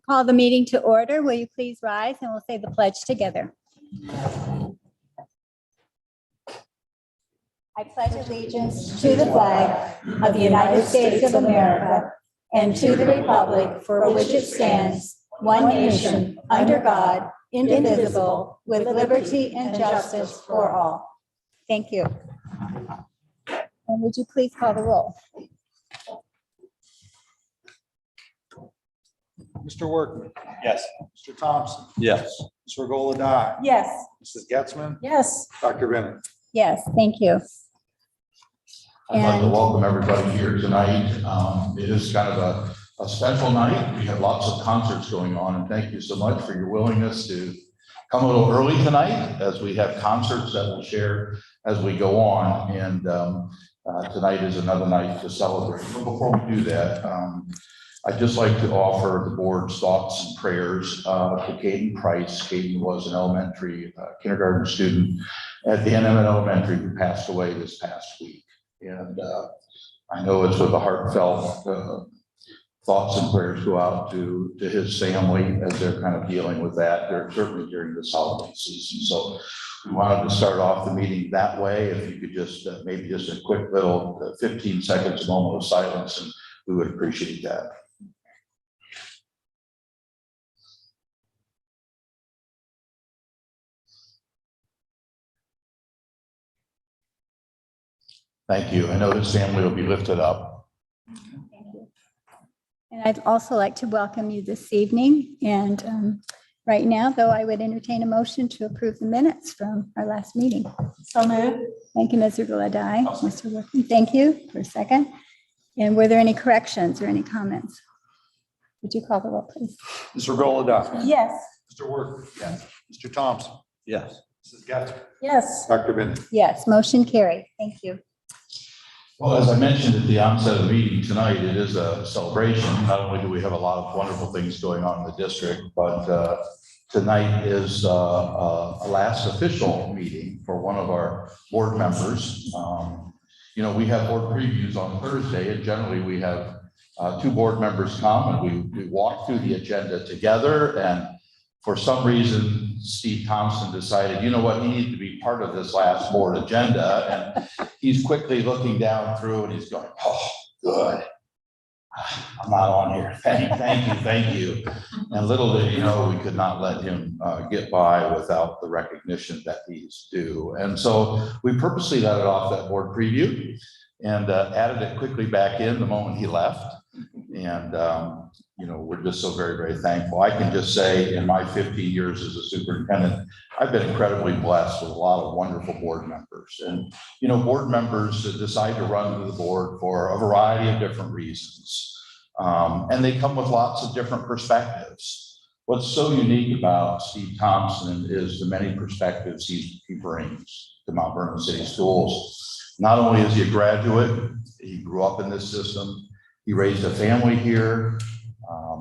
Call the meeting to order. Will you please rise and we'll say the pledge together. I pledge allegiance to the flag of the United States of America and to the republic for which it stands, one nation, under God, indivisible, with liberty and justice for all. Thank you. And would you please call the roll? Mr. Workman. Yes. Mr. Thompson. Yes. Ms. Regola-Dye. Yes. Mrs. Getzman. Yes. Dr. Bennett. Yes, thank you. I'd like to And- welcome everybody here tonight. It is kind of a special night. We have lots of concerts going on, and thank you so much for your willingness to come a little early tonight as we have concerts that we'll share as we go on. And tonight is another night to celebrate. But before we do that, I'd just like to offer the board's thoughts and prayers to Caden Price. Caden was an elementary kindergarten student at the NMN Elementary who passed away this past week. And I know it's with a heartfelt thoughts and prayers go out to his family as they're kind of dealing with that. They're certainly during this holiday season. So we wanted to start off the meeting that way. If you could just maybe just a quick little 15 seconds, a moment of silence, and we would appreciate that. Thank you. I know his family will be lifted up. Thank you. And I'd also like to welcome you this evening. And right now, though, I would entertain a motion to approve the minutes from our last meeting. So moved. Thank you, Ms. Regola-Dye. Mr. Workman, thank you for a second. And were there any corrections or any comments? Would you call the roll, please? Ms. Regola-Dye. Yes. Mr. Workman. Yes. Mr. Thompson. Yes. Mrs. Getzman. Yes. Dr. Bennett. Yes, motion carried. Thank you. Well, as I mentioned at the onset of the meeting tonight, it is a celebration. Not only do we have a lot of wonderful things going on in the district, but tonight is a last official meeting for one of our board members. You know, we have board previews on Thursday, and generally we have two board members come and we walk through the agenda together. And for some reason, Steve Thompson decided, you know what, he needed to be part of this last board agenda. And he's quickly looking down through and he's going, oh, good. I'm not on here. Thank you. And little did he know, we could not let him get by without the recognition that he's due. And so we purposely let it off that board preview and added it quickly back in the moment he left. And, you know, we're just so very, very thankful. I can just say in my 15 years as a superintendent, I've been incredibly blessed with a lot of wonderful board members. And, you know, board members decide to run to the board for a variety of different reasons. And they come with lots of different perspectives. What's so unique about Steve Thompson is the many perspectives he brings to Mount Vernon City Schools. Not only is he a graduate, he grew up in this system. He raised a family here.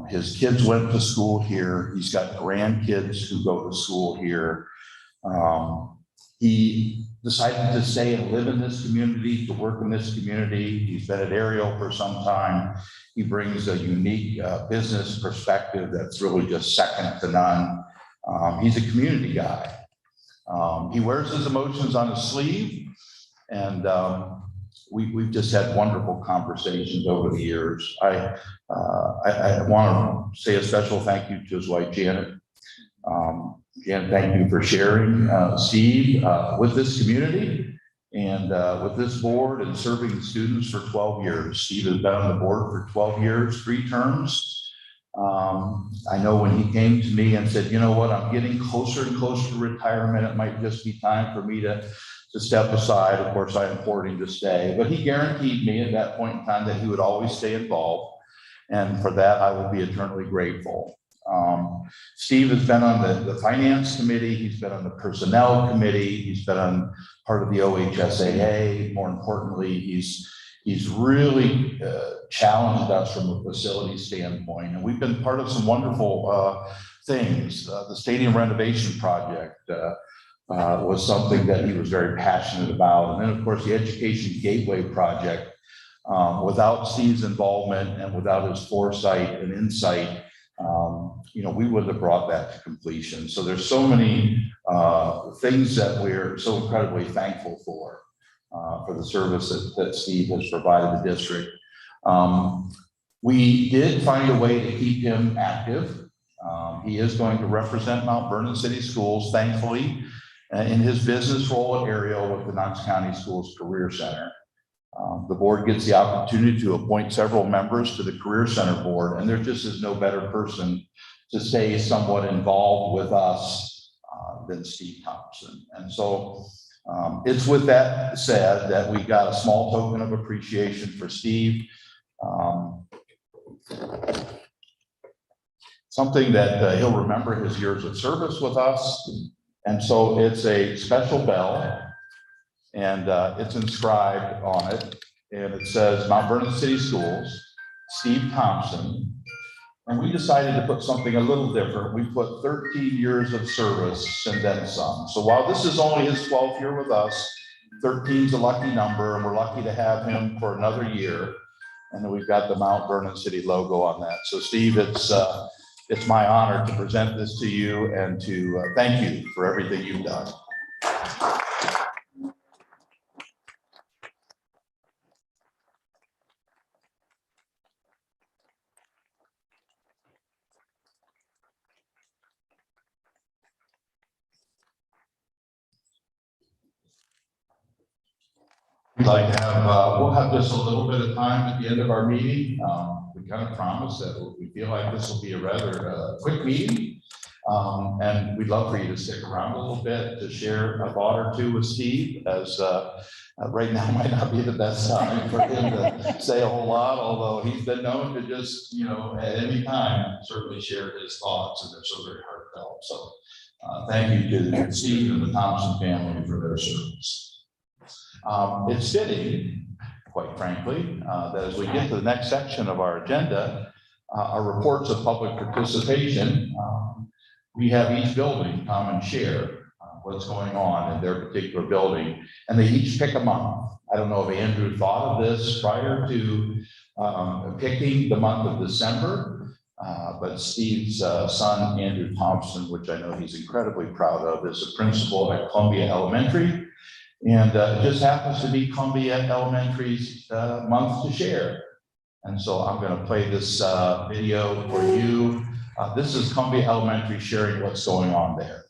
His kids went to school here. He's got grandkids who go to school here. He decided to stay and live in this community, to work in this community. He's been at Ariel for some time. He brings a unique business perspective that's really just second to none. He's a community guy. He wears his emotions on his sleeve, and we've just had wonderful conversations over the years. I want to say a special thank you to his wife, Janet. Janet, thank you for sharing Steve with this community and with this board and serving the students for 12 years. Steve has been on the board for 12 years, 3 terms. I know when he came to me and said, you know what, I'm getting closer and closer to retirement. It might just be time for me to step aside. Of course, I implored him to stay, but he guaranteed me at that point in time that he would always stay involved. And for that, I will be eternally grateful. Steve has been on the finance committee. He's been on the personnel committee. He's been on part of the OHSAA. More importantly, he's really challenged us from a facility standpoint. And we've been part of some wonderful things. The stadium renovation project was something that he was very passionate about. And then, of course, the Education Gateway project, without Steve's involvement and without his foresight and insight, we wouldn't have brought that to completion. So there's so many things that we're so incredibly thankful for the service that Steve has provided the district. We did find a way to keep him active. He is going to represent Mount Vernon City Schools, thankfully, in his business role at Ariel with the Knox County Schools Career Center. The board gets the opportunity to appoint several members to the Career Center board, and there just is no better person to stay somewhat involved with us than Steve Thompson. And so it's with that said that we got a small token of appreciation for Steve. Something that he'll remember his years of service with us. And so it's a special bell, and it's inscribed on it, and it says Mount Vernon City Schools, Steve Thompson. And we decided to put something a little different. We put 13 years of service and then some. So while this is only his 12th year with us, 13 is a lucky number, and we're lucky to have him for another year. And then we've got the Mount Vernon City logo on that. So Steve, it's my honor to present this to you and to thank you for everything you've done. We'd like to have, we'll have just a little bit of time at the end of our meeting. We kind of promise that we feel like this will be a rather quick meeting. And we'd love for you to stick around a little bit to share a thought or two with Steve, as right now might not be the best time for him to say a whole lot, although he's been known to just, at any time, certainly share his thoughts, and they're so very heartfelt. So thank you to Steve and the Thompson family for their service. It's fitting, quite frankly, that as we get to the next section of our agenda, our reports of public participation, we have each building come and share what's going on in their particular building, and they each pick a month. I don't know if Andrew thought of this prior to picking the month of December, but Steve's son, Andrew Thompson, which I know he's incredibly proud of, is a principal at Columbia Elementary. And it just happens to be Columbia Elementary's month to share. And so I'm going to play this video for you. This is Columbia Elementary sharing what's going on there.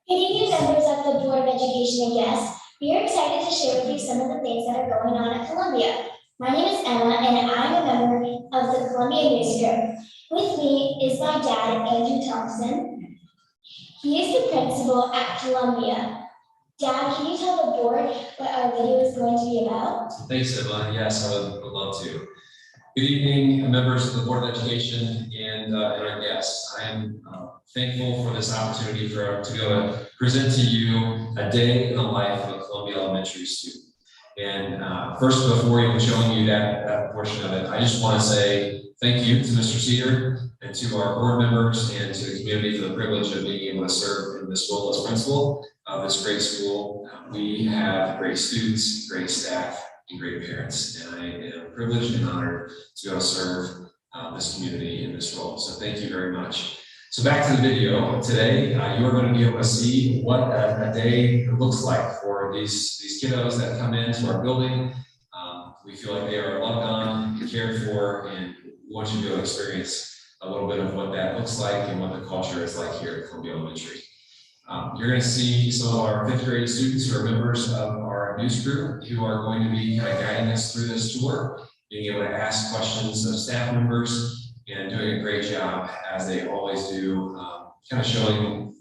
Good evening, members of the Board of Education and guests. We are excited to share with you some of the things that are going on at Columbia. My name is Emma, and I'm a member of the Columbia News Group. With me is my dad, Andrew Thompson. He is the principal at Columbia. Dad, can you tell the board what our video is going to be about? Thanks, Emma. Yes, I would love to. Good evening, members of the Board of Education and our guests. I am thankful for this opportunity to be able to present to you a day in the life of a Columbia Elementary student. And first, before even showing you that portion of it, I just want to say thank you to Mr. Cedar and to our board members and to the community for the privilege of being able to serve in this role as principal of this great school. We have great students, great staff, and great parents. And I am privileged and honored to be able to serve this community in this role. So thank you very much. So back to the video. Today, you are going to be able to see what a day looks like for these kiddos that come into our building. We feel like they are loved on, cared for, and we want you to be able to experience a little bit of what that looks like and what the culture is like here at Columbia Elementary. You're going to see some of our 5th grade students who are members of our news group who are going to be kind of guiding us through this tour, being able to ask questions of staff members and doing a great job as they always do, kind of showing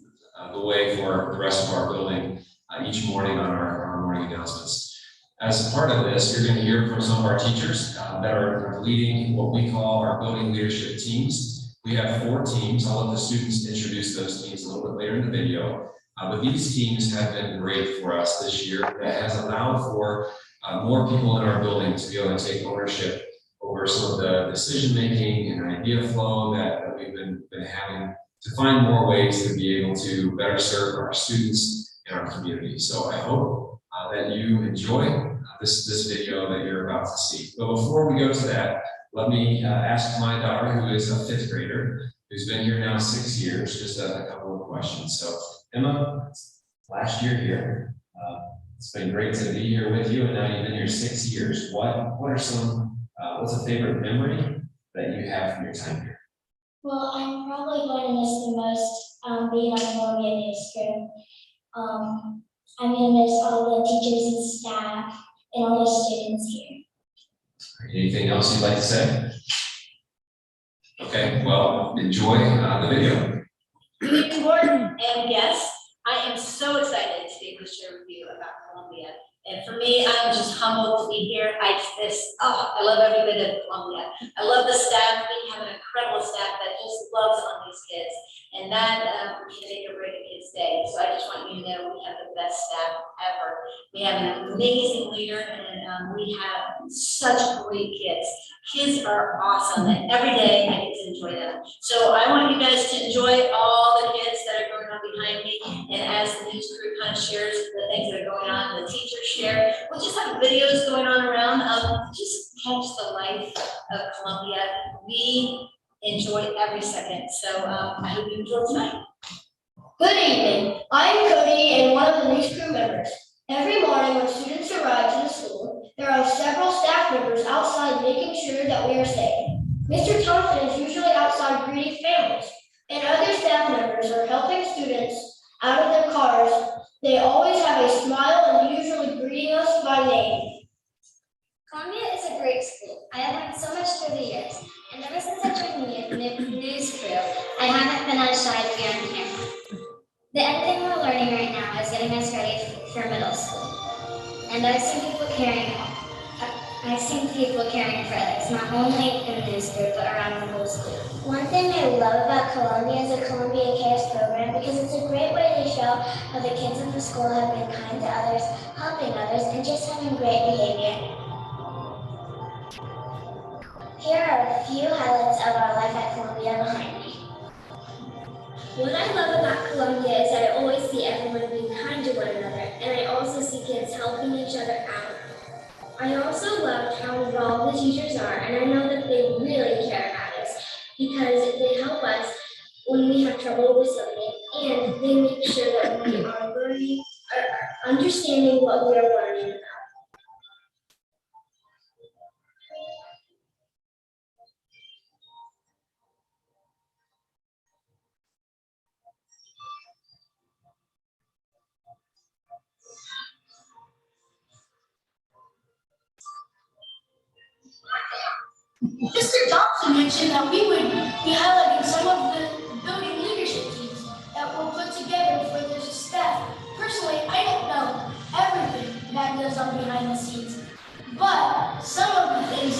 the way for the rest of our building each morning on our morning announcements. As part of this, you're going to hear from some of our teachers that are leading what we call our building leadership teams. We have 4 teams. I'll let the students introduce those teams a little bit later in the video. But these teams have been great for us this year. That has allowed for more people in our building to be able to take ownership over some of the decision-making and idea flow that we've been having to find more ways to be able to better serve our students and our community. So I hope that you enjoy this video that you're about to see. But before we go to that, let me ask my daughter, who is a 5th grader, who's been here now 6 years, just a couple of questions. So Emma, last year here, it's been great to be here with you, and now you've been here 6 years. What are some, what's a favorite memory that you have from your time here? Well, I'm probably going to miss the most being on the Columbia News Crew. I'm going to miss all the teachers and staff and all the students here. Anything else you'd like to say? Okay, well, enjoy the video. Good evening, board and guests. I am so excited to be able to share with you about Columbia. And for me, I'm just humbled to be here. I love every bit of Columbia. I love the staff. We have an incredible staff that just loves on these kids. And that can make or break a kid's day. So I just want you to know we have the best staff ever. We have an amazing leader, and we have such great kids. Kids are awesome, and every day I get to enjoy them. So I want you guys to enjoy all the kids that are going on behind me. And as the news crew kind of shares the things that are going on, the teachers share, we'll just have videos going on around of just catch the life of Columbia. We enjoy every second. So I hope you enjoy tonight. Good evening. I'm Cody and one of the news crew members. Every morning when students arrive to the school, there are several staff members outside making sure that we are safe. Mr. Thompson is usually outside greeting families, and other staff members are helping students out of their cars. They always have a smile and usually greeting us by name. Columbia is a great school. I have learned so much through the years, and ever since I joined the news crew, I haven't been as shy to be on camera. The only thing we're learning right now is getting us ready for middle school. And I've seen people caring for others, not only in the news group, but around the whole school. One thing I love about Columbia is the Columbia Cares program because it's a great way to show how the kids in the school have been kind to others, helping others, and just having great behavior. Here are a few highlights of our life at Columbia behind me. What I love about Columbia is that I always see everyone being kind to one another, and I also see kids helping each other out. I also love how involved the teachers are, and I know that they really care about us because they help us when we have trouble with something, and they make sure that we are learning, are understanding what we are learning about. Mr. Thompson mentioned that we would be highlighting some of the building leadership teams that were put together for the staff. Personally, I don't know everything that goes on behind the scenes, but some of the things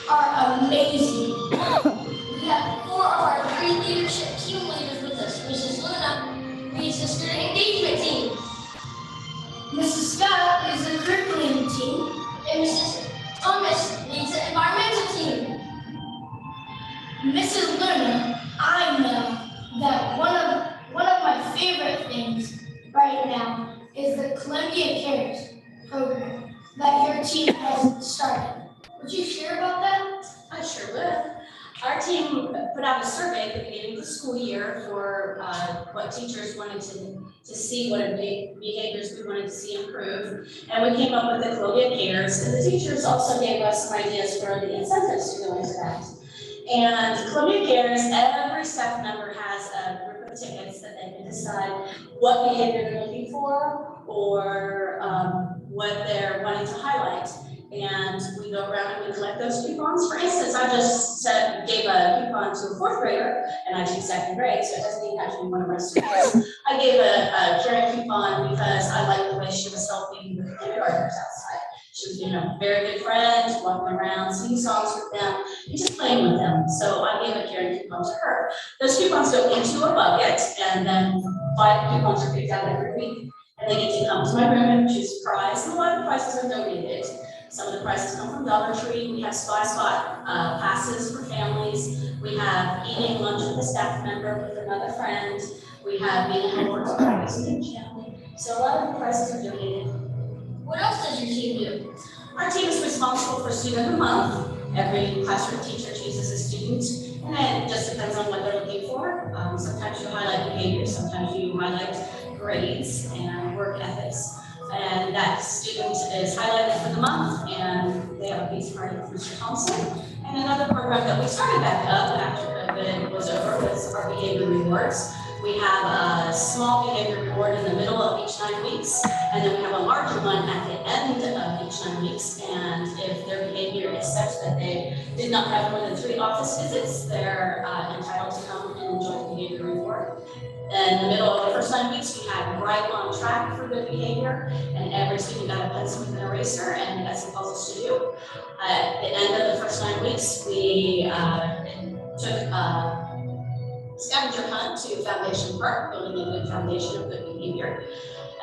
are amazing. We have 4 of our 3 leadership team leaders with us. Mrs. Luna leads the student engagement team. Mrs. Scott is the curriculum team, and Mrs. Thomas leads the environmental team. Mrs. Luna, I know that one of my favorite things right now is the Columbia Cares program that your team has started. Would you share about that? I sure would. Our team put out a survey at the beginning of the school year for what teachers wanted to see, what behaviors we wanted to see improve. And we came up with the Columbia Cares, and the teachers also gave us some ideas for the incentives to go into that. And Columbia Cares, every staff member has a group of tickets that they can decide what behavior they're looking for or what they're wanting to highlight. And we go around and we collect those coupons. For instance, I just gave a coupon to a 4th grader, and I teach 2nd grade, so it doesn't even have to be one of our students. I gave a caring coupon because I liked the way she was helping with the kindergartners outside. She was being a very good friend, walking around, singing songs with them, and just playing with them. So I gave a caring coupon to her. Those coupons go into a bucket, and then 5 coupons are picked out every week, and they get to come to my room and choose a prize. And a lot of the prizes are donated. Some of the prizes come from Dollar Tree. We have Spy Spot passes for families. We have eating lunch with a staff member with another friend. We have being homework to family. So a lot of the prizes are donated. What else does your team do? Our team is responsible for Student of the Month. Every classroom teacher chooses a student, and it just depends on what they're looking for. Sometimes you highlight behavior, sometimes you highlight grades and work ethics. And that student is highlighted for the month, and they have a piece party with Mr. Thompson. And another program that we started back up after COVID was over was our behavior rewards. We have a small behavior reward in the middle of each 9 weeks, and then we have a larger one at the end of each 9 weeks. And if their behavior is such that they did not have more than 3 office visits, they're entitled to come and enjoy the behavior reward. In the middle of the first 9 weeks, we had right on track for good behavior, and every student got a pencil with an eraser and got some puzzles to do. At the end of the first 9 weeks, we took scavenger hunt to Foundation Park, building a good foundation of good behavior.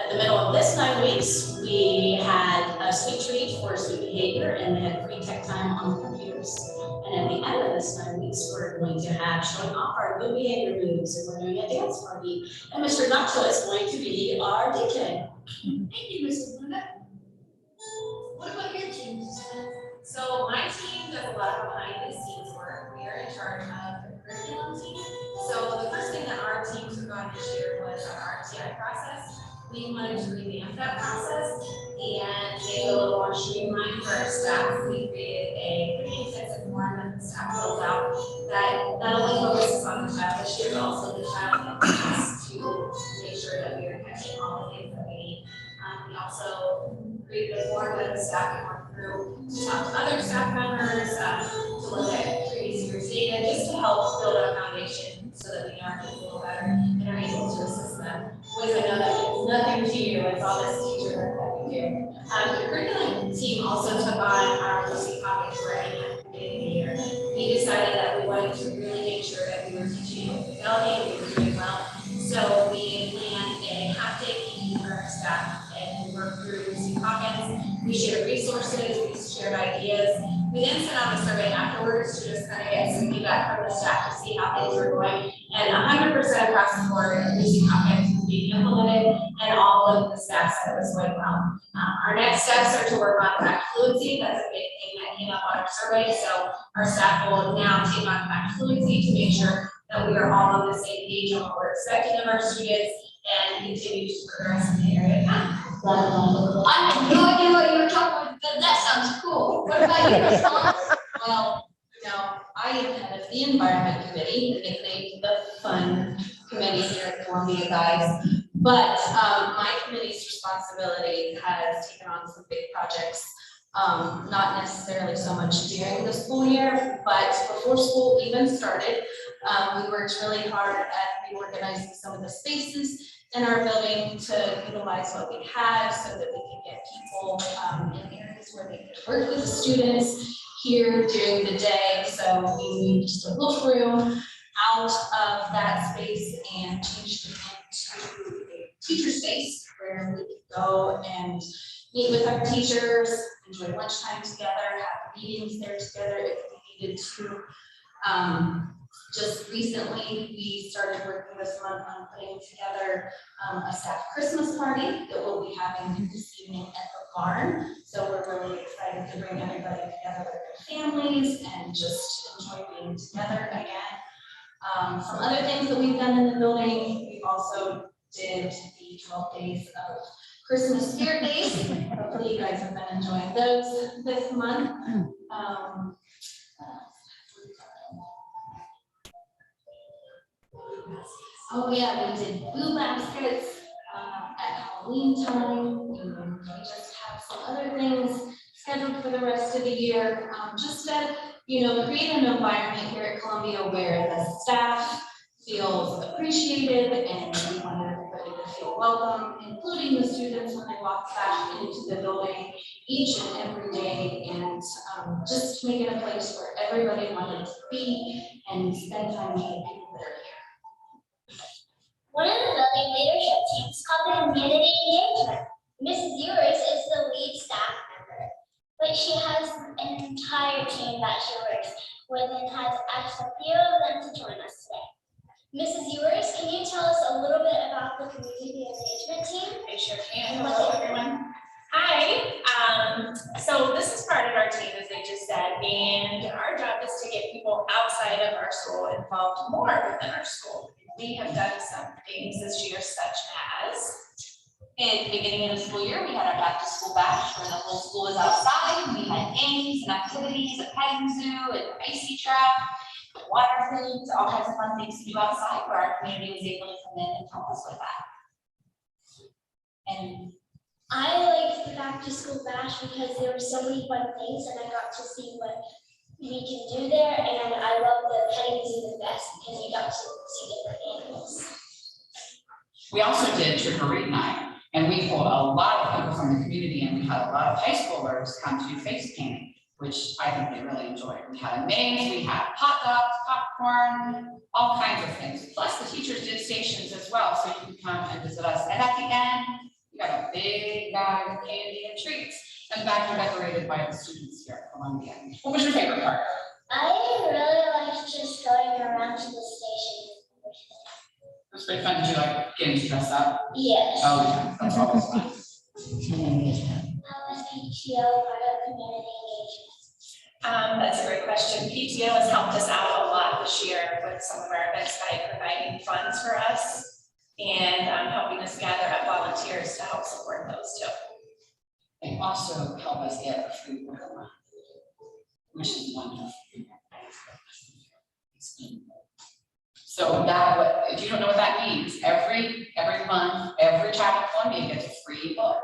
At the middle of this 9 weeks, we had a sweet treat for sweet behavior, and they had free tech time on computers. And at the end of this 9 weeks, we're going to have showing off our good behavior moves, and we're doing a dance party. And Mr. Nacho is going to be our DJ. Thank you, Mrs. Linda. What about your team? So my team does a lot of behind the scenes work. We are in charge of the curriculum team. So the first thing that our team took on this year was our RTI process. We wanted to revamp that process and make it a little more streamlined for our staff. We created a pretty extensive form that the staff fills out that not only focuses on the child this year, but also the child needs to make sure that we are catching all the things that we need. We also created a form that the staff can work through to talk to other staff members, to look at previous year's data, just to help build a foundation so that we know our kids a little better and are able to assist them. Which I know that means nothing to you, it's all this teacher work that we do. The curriculum team also took on our Lucy Pockets writing at the beginning of the year. We decided that we wanted to really make sure that we were teaching with fidelity, we were doing well. So we planned a half-day meeting for our staff and we worked through Lucy Pockets. We shared resources, we shared ideas. We then sent out a survey afterwards to just kind of get some feedback from the staff to see how things were going. And 100% across the board, Lucy Pockets was being implemented, and all of the staff said it was going well. Our next steps are to work on fact fluency. That's a big thing that came up on our survey. So our staff will now take on fact fluency to make sure that we are all on the same page on what we're expecting of our students and continue to progress in the area. I have no idea what you were talking about, but that sounds cool. What about you, Ms. Collins? Well, I am head of the environment committee, the nickname the fun committee here at Columbia, guys. But my committee's responsibility has taken on some big projects, not necessarily so much during the school year, but before school even started. We worked really hard at reorganizing some of the spaces in our building to utilize what we had so that we could get people in areas where they could work with the students here during the day. So we moved the book room out of that space and changed it into a teacher space where we could go and meet with our teachers, enjoy lunchtime together, have meetings there together if we needed to. Just recently, we started working this month on putting together a staff Christmas party that we'll be having this evening at the barn. So we're really excited to bring everybody together with their families and just enjoy being together again. Some other things that we've done in the building, we also did the 12 days of Christmas Spirit Days. Hopefully you guys have been enjoying those this month. Oh yeah, we did blue baskets at Halloween time. We just have some other things scheduled for the rest of the year. Just to, create an environment here at Columbia where the staff feels appreciated and we want everybody to feel welcome, including the students when they walk back into the building each and every day, and just make it a place where everybody wanted to be and spend time with the people that are here. One of the building leadership teams is called the Community Engagement. Mrs. Ewers is the lead staff member, but she has an entire team that she works with and has asked a few of them to join us today. Mrs. Ewers, can you tell us a little bit about the Community Engagement team? I sure can. Hello, everyone. Hi. So this started our team, as they just said, and our job is to get people outside of our school involved more within our school. We have done some things this year, such as In the beginning of the school year, we had our back to school bash where the whole school was outside. We had games and activities, a petting zoo, an icy trap, water things, all kinds of fun things to do outside where our community was able to come in and help us with that. And I liked the back to school bash because there were so many fun things and I got to see what we can do there. And I love the petting zoo the best because you got to see different animals. We also did trick or treat night, and we pulled a lot of people from the community, and we had a lot of high schoolers come to face painting, which I think they really enjoyed. We had a maze, we had hot dogs, popcorn, all kinds of things. Plus the teachers did stations as well, so you could come and visit us. And at the end, we got a big bag of candy and treats, and back decorated by the students here at Columbia. What was your favorite part? I really liked just going around to the station. It was pretty fun. Did you like getting to dress up? Yes. Oh, yeah, that's always fun. How was PTO part of community engagement? That's a great question. PTO has helped us out a lot this year with some of our events by providing funds for us and helping us gather up volunteers to help support those too. They also help us get a free program, which is wonderful. So that, if you don't know what that means, every month, every child at Columbia gets a free book.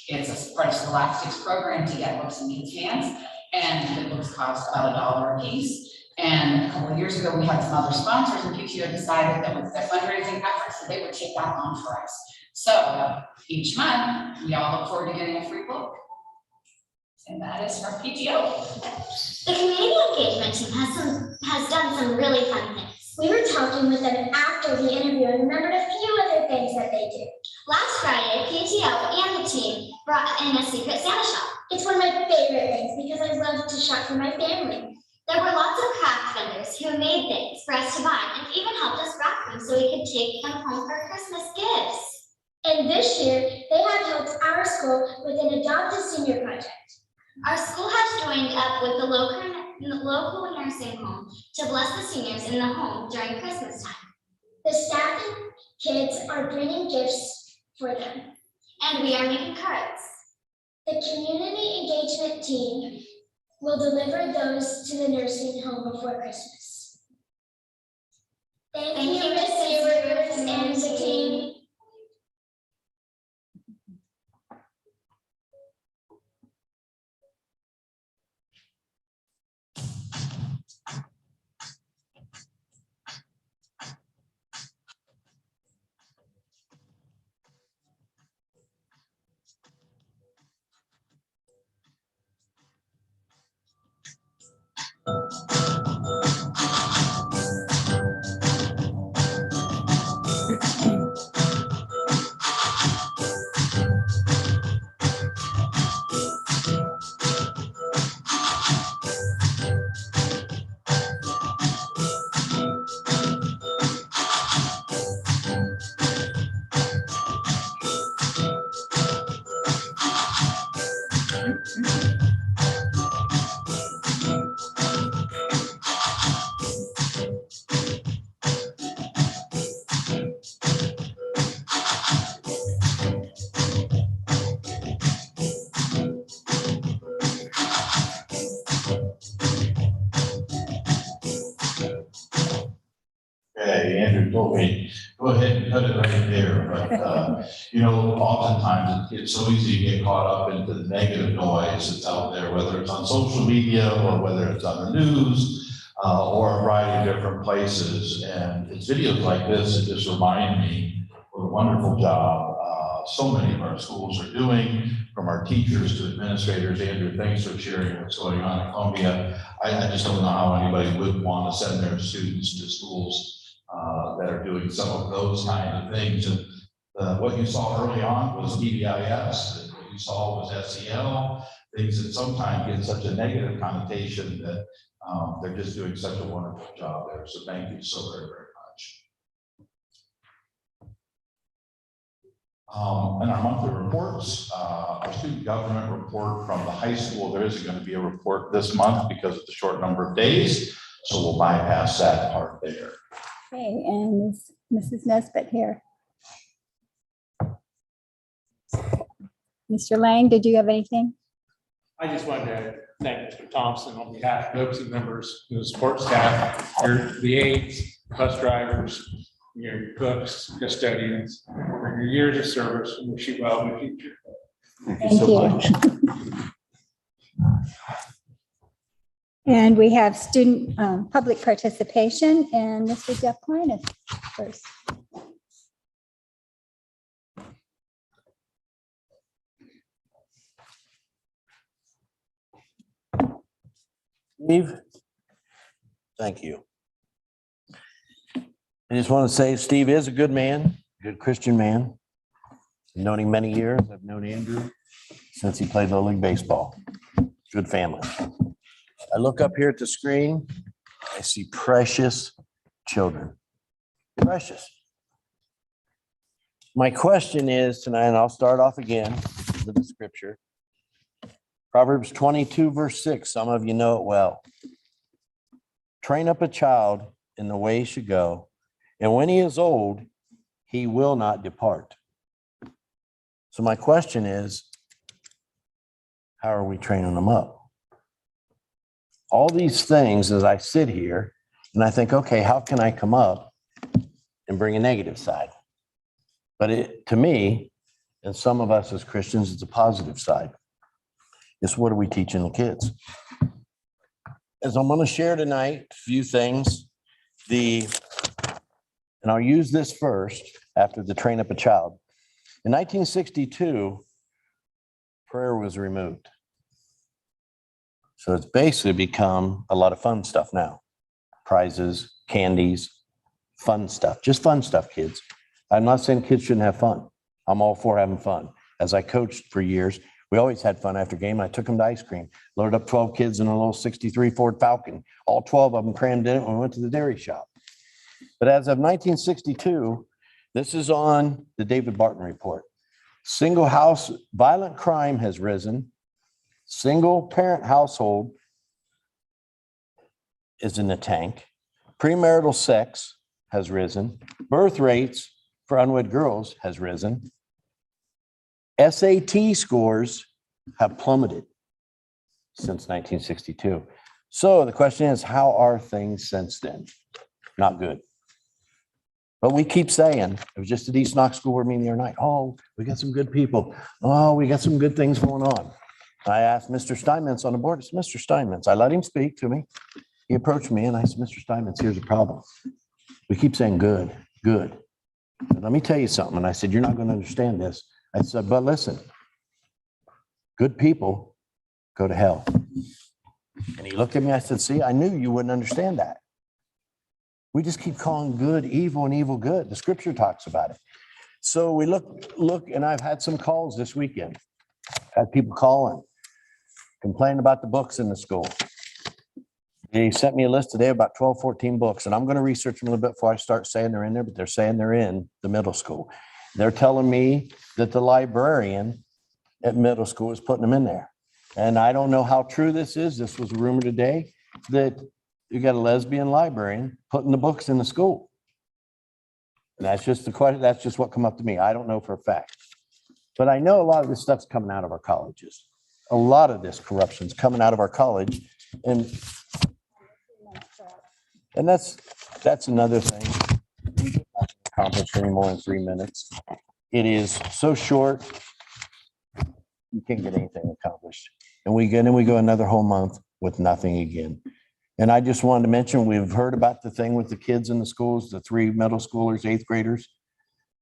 It's a part of Scholastic's program to get books in kids' hands, and the books cost about $1 a piece. And a couple of years ago, we had some other sponsors, and PTO decided that with their fundraising efforts, that they would take that on for us. So each month, we all look forward to getting a free book. And that is from PTO. The community engagement team has done some really fun things. We were talking with them after the interview and remembered a few other things that they did. Last Friday, PTO and the team brought in a secret Santa shop. It's one of my favorite things because I love to shop for my family. There were lots of craft vendors who made things for us to buy and even helped us wrap them so we could take them home for Christmas gifts. And this year, they have helped our school with an Adopt a Senior project. Our school has joined up with the local nursing home to bless the seniors in the home during Christmas time. The staff and kids are bringing gifts for them. And we are making cards. The community engagement team will deliver those to the nursing home before Christmas. Thank you, Ms. Rivers and the team. Okay, Andrew told me, go ahead and cut it right there, but, you know, oftentimes it's so easy to get caught up into the negative noise that's out there, whether it's on social media or whether it's on the news, or a variety of different places, and it's videos like this that just remind me what a wonderful job so many of our schools are doing, from our teachers to administrators. Andrew, thanks for sharing what's going on at Columbia. I just don't know how anybody would want to send their students to schools that are doing some of those kind of things. And what you saw early on was DBIS, and what you saw was SEL, things that sometimes get such a negative connotation that they're just doing such a wonderful job there. So thank you so very, very much. In our monthly reports, our student government report from the high school, there isn't going to be a report this month because of the short number of days. So we'll bypass that part there. Okay, and is Mrs. Nesbitt here? Mr. Lang, did you have anything? I just wanted to thank Mr. Thompson on behalf of OPSI members, the support staff, the aides, bus drivers, your cooks, custodians, for your years of service, and wish you well in the future. Thank you. And we have student public participation, and Mr. Jeff Klein is first. Steve, thank you. I just want to say Steve is a good man, good Christian man. I've known him many years. I've known Andrew since he played Little League Baseball. Good family. I look up here at the screen, I see precious children. Precious. My question is tonight, and I'll start off again with the scripture. Proverbs 22, verse 6. Some of you know it well. Train up a child in the way he should go, and when he is old, he will not depart. So my question is, how are we training them up? All these things as I sit here and I think, okay, how can I come up and bring a negative side? But to me, and some of us as Christians, it's a positive side. It's what are we teaching the kids? As I'm going to share tonight, a few things. And I'll use this first after the train up a child. In 1962, prayer was removed. So it's basically become a lot of fun stuff now. Prizes, candies, fun stuff, just fun stuff, kids. I'm not saying kids shouldn't have fun. I'm all for having fun. As I coached for years, we always had fun after game. I took them to ice cream, loaded up 12 kids in a little 63 Ford Falcon. All 12 of them crammed in it when we went to the dairy shop. But as of 1962, this is on the David Barton report. Single house, violent crime has risen. Single parent household is in the tank. Premarital sex has risen. Birth rates for unwed girls has risen. SAT scores have plummeted since 1962. So the question is, how are things since then? Not good. But we keep saying, it was just at East Knox School Board meeting the other night, oh, we got some good people. Oh, we got some good things going on. I asked Mr. Steinmetz on the board, it's Mr. Steinmetz. I let him speak to me. He approached me and I said, Mr. Steinmetz, here's the problem. We keep saying good, good. But let me tell you something. And I said, you're not going to understand this. I said, but listen, good people go to hell. And he looked at me, I said, see, I knew you wouldn't understand that. We just keep calling good evil and evil good. The scripture talks about it. So we look, and I've had some calls this weekend. Had people calling, complaining about the books in the school. They sent me a list today about 12, 14 books, and I'm going to research them a little bit before I start saying they're in there, but they're saying they're in the middle school. They're telling me that the librarian at middle school is putting them in there. And I don't know how true this is. This was a rumor today that you got a lesbian librarian putting the books in the school. And that's just the question. That's just what come up to me. I don't know for a fact. But I know a lot of this stuff's coming out of our colleges. A lot of this corruption's coming out of our college. And that's another thing. We can't accomplish anymore in 3 minutes. It is so short, you can't get anything accomplished. And we go another whole month with nothing again. And I just wanted to mention, we've heard about the thing with the kids in the schools, the 3 middle schoolers, 8th graders,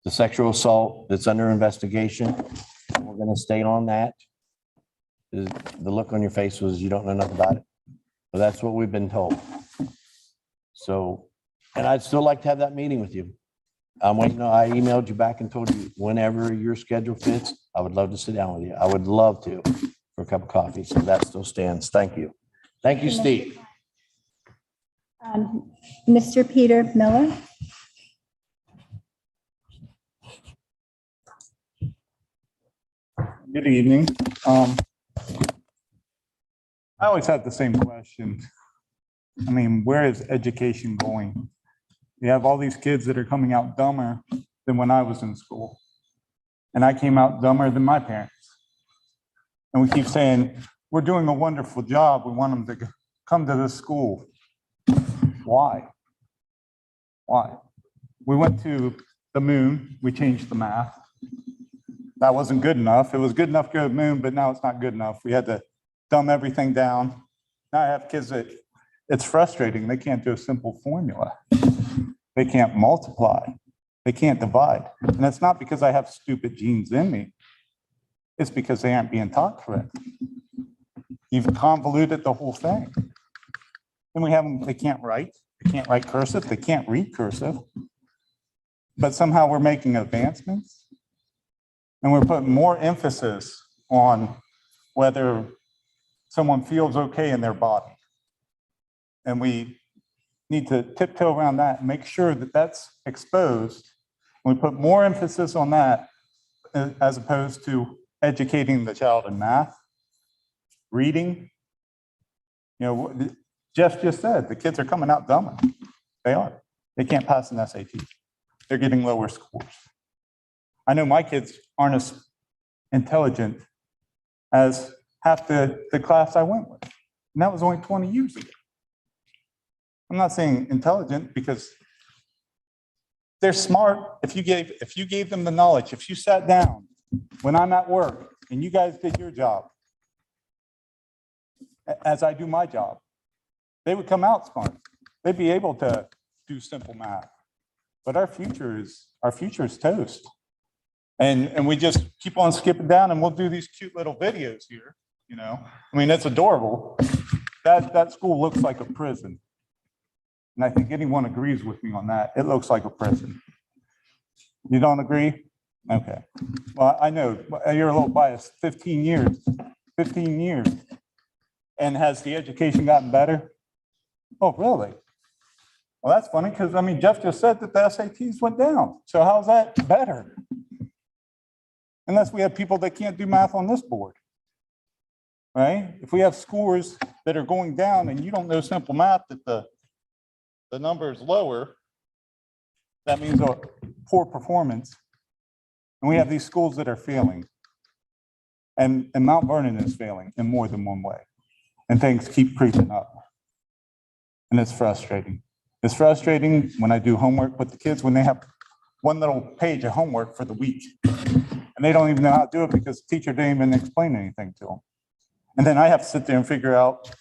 the sexual assault that's under investigation. We're going to stay on that. The look on your face was you don't know nothing about it. But that's what we've been told. So, and I'd still like to have that meeting with you. I'm waiting. I emailed you back and told you whenever your schedule fits, I would love to sit down with you. I would love to for a cup of coffee. So that still stands. Thank you. Thank you, Steve. Mr. Peter Miller. Good evening. I always have the same question. I mean, where is education going? You have all these kids that are coming out dumber than when I was in school. And I came out dumber than my parents. And we keep saying, we're doing a wonderful job. We want them to come to this school. Why? Why? We went to the moon, we changed the math. That wasn't good enough. It was good enough to go to the moon, but now it's not good enough. We had to dumb everything down. Now I have kids that it's frustrating. They can't do a simple formula. They can't multiply. They can't divide. And it's not because I have stupid genes in me. It's because they aren't being taught correctly. You've convoluted the whole thing. Then we have them, they can't write cursive, they can't read cursive. But somehow we're making advancements. And we're putting more emphasis on whether someone feels okay in their body. And we need to tiptoe around that and make sure that that's exposed. We put more emphasis on that as opposed to educating the child in math, reading. You know, Jeff just said the kids are coming out dumber. They are. They can't pass an SAT. They're getting lower scores. I know my kids aren't as intelligent as half the class I went with. And that was only 20 years ago. I'm not saying intelligent because they're smart. If you gave them the knowledge, if you sat down when I'm at work and you guys did your job, as I do my job, they would come out smart. They'd be able to do simple math. But our future is toast. And we just keep on skipping down and we'll do these cute little videos here, you know. I mean, it's adorable. That school looks like a prison. And I think anyone agrees with me on that. It looks like a prison. You don't agree? Okay. Well, I know you're a little biased. 15 years. And has the education gotten better? Oh, really? Well, that's funny because, I mean, Jeff just said that the SATs went down. So how's that better? Unless we have people that can't do math on this board, right? If we have scores that are going down and you don't know simple math, that the number is lower, that means a poor performance. And we have these schools that are failing. And Mount Vernon is failing in more than one way. And things keep creeping up. And it's frustrating. It's frustrating when I do homework with the kids, when they have one little page of homework for the week. And they don't even know how to do it because the teacher didn't even explain anything to them. And then I have to sit there and figure out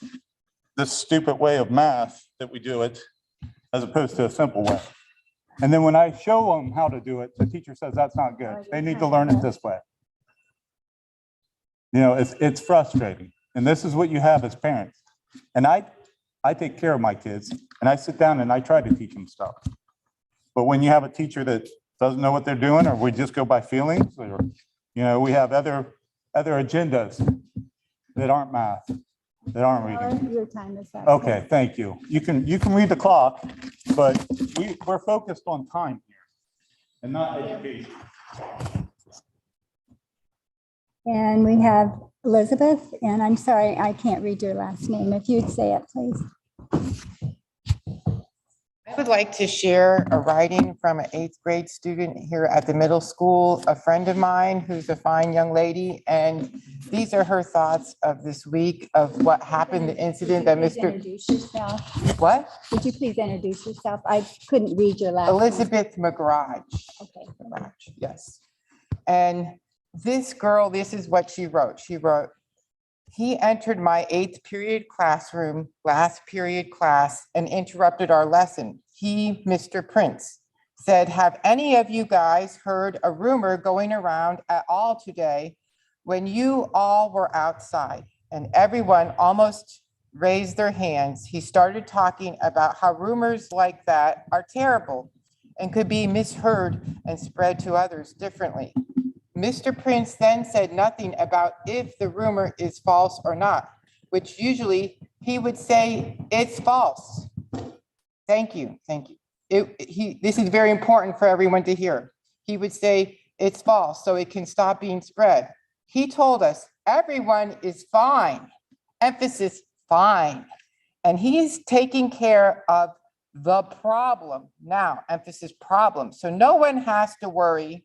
this stupid way of math that we do it as opposed to a simple way. And then when I show them how to do it, the teacher says, that's not good. They need to learn it this way. You know, it's frustrating. And this is what you have as parents. And I take care of my kids and I sit down and I try to teach them stuff. But when you have a teacher that doesn't know what they're doing, or we just go by feelings, or, you know, we have other agendas that aren't math, that aren't reading. Your time is up. Okay, thank you. You can read the clock, but we're focused on time here and not education. And we have Elizabeth, and I'm sorry, I can't read your last name. If you'd say it, please. I would like to share a writing from an 8th grade student here at the middle school, a friend of mine who's a fine young lady. And these are her thoughts of this week of what happened, the incident that Mr. Introduce yourself. What? Would you please introduce yourself? I couldn't read your last name. Elizabeth McGrage. Okay. McGrage, yes. And this girl, this is what she wrote. She wrote, he entered my 8th period classroom, last period class, and interrupted our lesson. He, Mr. Prince, said, have any of you guys heard a rumor going around at all today when you all were outside? And everyone almost raised their hands. He started talking about how rumors like that are terrible and could be misheard and spread to others differently. Mr. Prince then said nothing about if the rumor is false or not, which usually he would say it's false. Thank you, thank you. This is very important for everyone to hear. He would say it's false so it can stop being spread. He told us everyone is fine, emphasis fine. And he's taking care of the problem now, emphasis problem. So no one has to worry.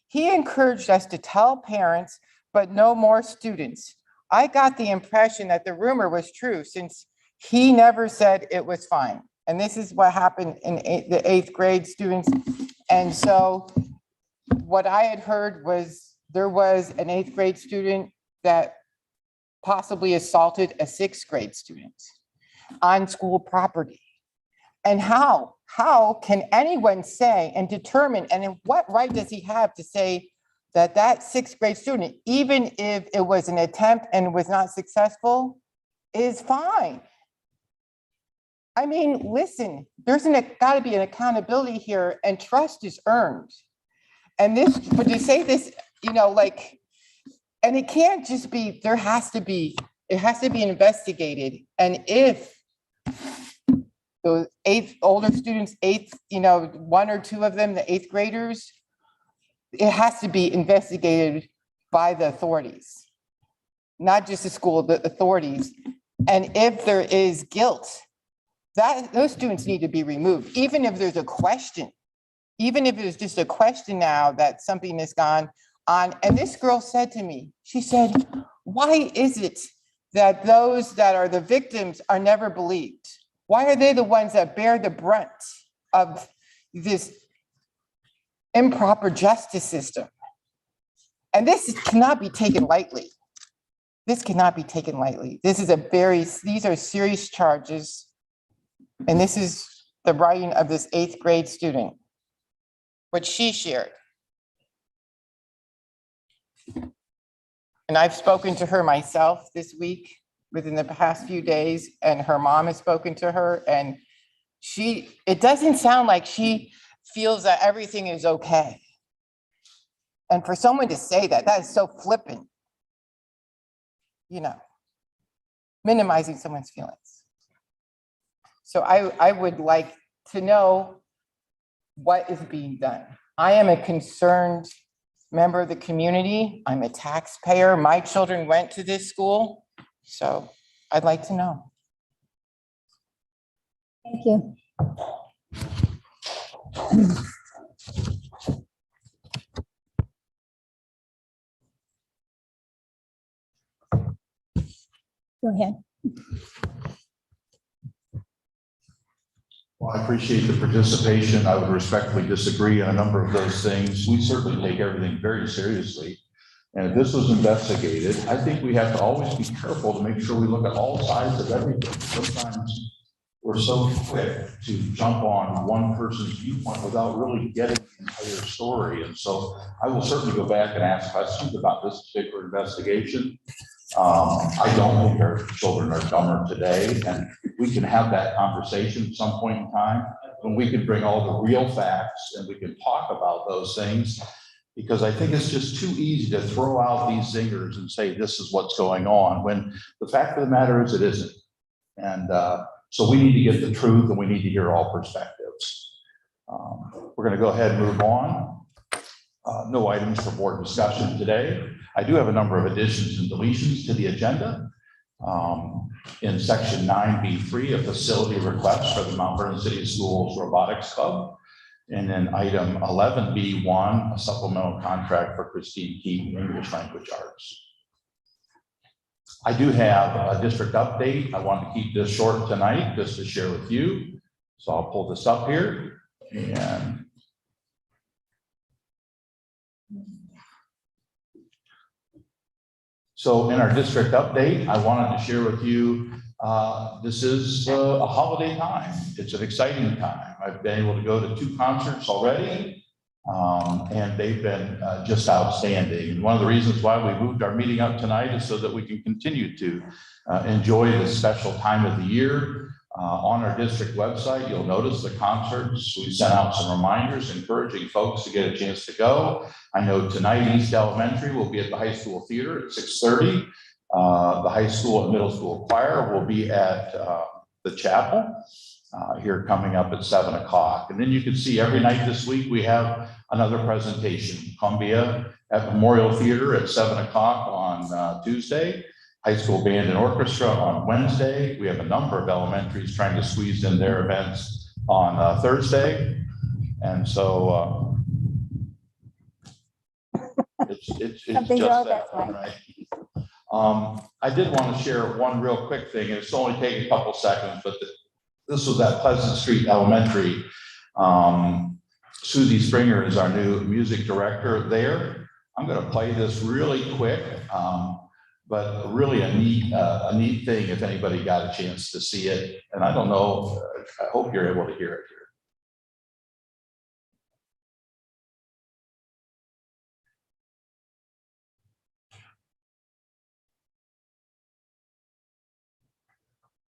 He encouraged us to tell parents, but no more students. I got the impression that the rumor was true since he never said it was fine. And this is what happened in the 8th grade students. And so what I had heard was there was an 8th grade student that possibly assaulted a 6th grade student on school property. And how can anyone say and determine, and in what right does he have to say that that 6th grade student, even if it was an attempt and was not successful, is fine? I mean, listen, there's got to be an accountability here, and trust is earned. And this, but to say this, you know, like, and it can't just be, it has to be investigated. And if those older students, 8th, you know, 1 or 2 of them, the 8th graders, it has to be investigated by the authorities, not just the school, the authorities. And if there is guilt, those students need to be removed, even if there's a question, even if it's just a question now that something has gone on. And this girl said to me, she said, why is it that those that are the victims are never believed? Why are they the ones that bear the brunt of this improper justice system? And this cannot be taken lightly. This cannot be taken lightly. This is these are serious charges. And this is the writing of this 8th grade student, which she shared. And I've spoken to her myself this week, within the past few days, and her mom has spoken to her, and it doesn't sound like she feels that everything is okay. And for someone to say that is so flippant, you know, minimizing someone's feelings. So I would like to know what is being done. I am a concerned member of the community. I'm a taxpayer. My children went to this school. So I'd like to know. Thank you. Go ahead. Well, I appreciate the participation. I would respectfully disagree on a number of those things. We certainly take everything very seriously. And if this was investigated, I think we have to always be careful to make sure we look at all sides of everything. Sometimes we're so quick to jump on one person's viewpoint without really getting the entire story. And so I will certainly go back and ask questions about this particular investigation. I don't think our children are dumber today, and we can have that conversation at some point in time when we can bring all the real facts and we can talk about those things, because I think it's just too easy to throw out these zingers and say this is what's going on, when the fact of the matter is it isn't. And so we need to get the truth, and we need to hear all perspectives. We're going to go ahead and move on. No items for board discussion today. I do have a number of additions and deletions to the agenda. In section 9B3, a facility request for the Mount Vernon City Schools Robotics Club. And then item 11B1, a supplemental contract for Christine Keaton, English Language Arts. I do have a district update. I want to keep this short tonight just to share with you. So I'll pull this up here. And so in our district update, I wanted to share with you, this is a holiday time. It's an exciting time. I've been able to go to 2 concerts already, and they've been just outstanding. And one of the reasons why we moved our meeting up tonight is so that we can continue to enjoy this special time of the year. On our district website, you'll notice the concerts. We sent out some reminders encouraging folks to get a chance to go. I know tonight East Elementary will be at the high school theater at 6:30. The high school and middle school choir will be at the chapel here coming up at 7 o'clock. And then you can see every night this week we have another presentation. Columbia at Memorial Theater at 7 o'clock on Tuesday. High school band and orchestra on Wednesday. We have a number of elementaries trying to squeeze in their events on Thursday. And so it's Something just wrong, that, that's right. right? I did want to share one real quick thing, and it's only taking a couple seconds, but this was at Pleasant Street Elementary. Susie Springer is our new music director there. I'm going to play this really quick, but really a neat thing if anybody got a chance to see it. And I don't know, I hope you're able to hear it here.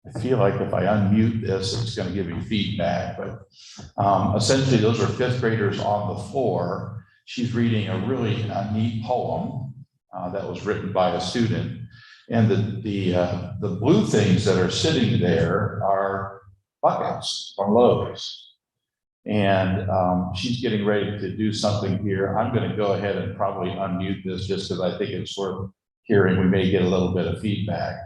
I feel like if I unmute this, it's going to give me feedback, but essentially those are fifth graders on the floor. She's reading a really neat poem that was written by a student. And the blue things that are sitting there are buckets from Lowe's. And she's getting ready to do something here. I'm going to go ahead and probably unmute this just because I think it's worth hearing. We may get a little bit of feedback.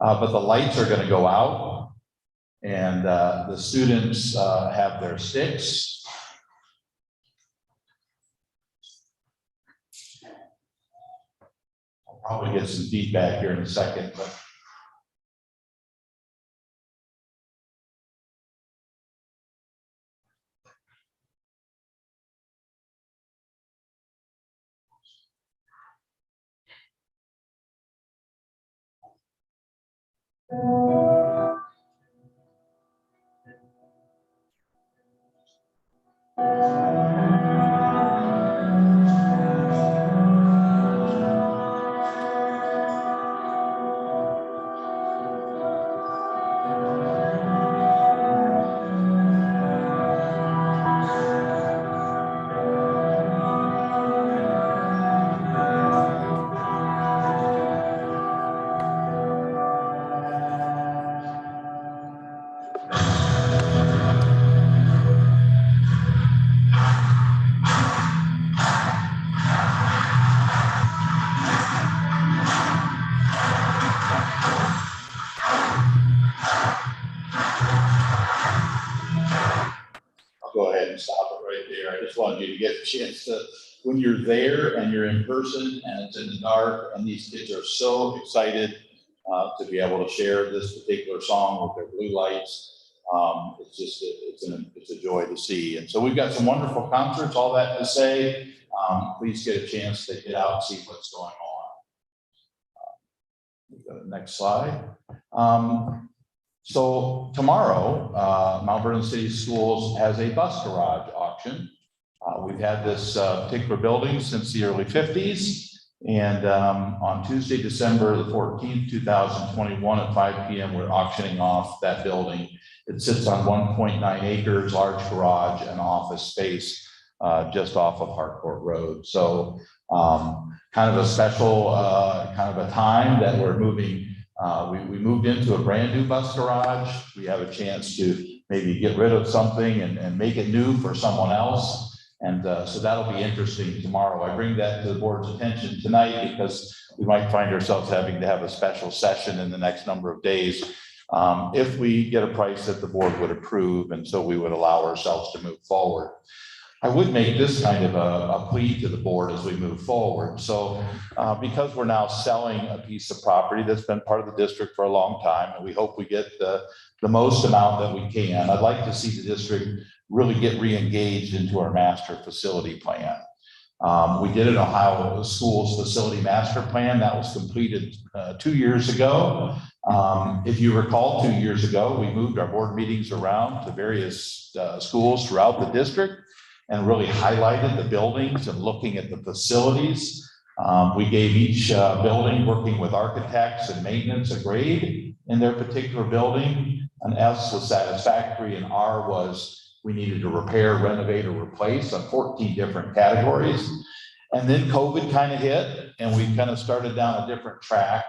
But the lights are going to go out, and the students have their sticks. I'll probably get some feedback here in a second, but go ahead and stop it right there. I just wanted you to get a chance to, when you're there and you're in person and it's in the dark and these kids are so excited to be able to share this particular song with their blue lights. It's just, it's a joy to see. And so we've got some wonderful concerts, all that to say, please get a chance to get out and see what's going on. Go to the next slide. So tomorrow, Mount Vernon City Schools has a bus garage auction. We've had this particular building since the early 50s. And on Tuesday, December the 14th, 2021 at 5 p.m., we're auctioning off that building. It sits on 1.9 acres, large garage and office space just off of Harcourt Road. So kind of a special kind of a time that we're moving. We moved into a brand new bus garage. We have a chance to maybe get rid of something and make it new for someone else. And so that'll be interesting tomorrow. I bring that to the board's attention tonight because we might find ourselves having to have a special session in the next number of days if we get a price that the board would approve. And so we would allow ourselves to move forward. I would make this kind of a plea to the board as we move forward. So because we're now selling a piece of property that's been part of the district for a long time, and we hope we get the most amount that we can, I'd like to see the district really get re-engaged into our master facility plan. We did an Ohio Schools Facility Master Plan that was completed 2 years ago. If you recall, 2 years ago, we moved our board meetings around to various schools throughout the district and really highlighted the buildings and looking at the facilities. We gave each building, working with architects and maintenance, a grade in their particular building. An S was satisfactory and R was we needed to repair, renovate, or replace on 14 different categories. And then COVID kind of hit and we kind of started down a different track.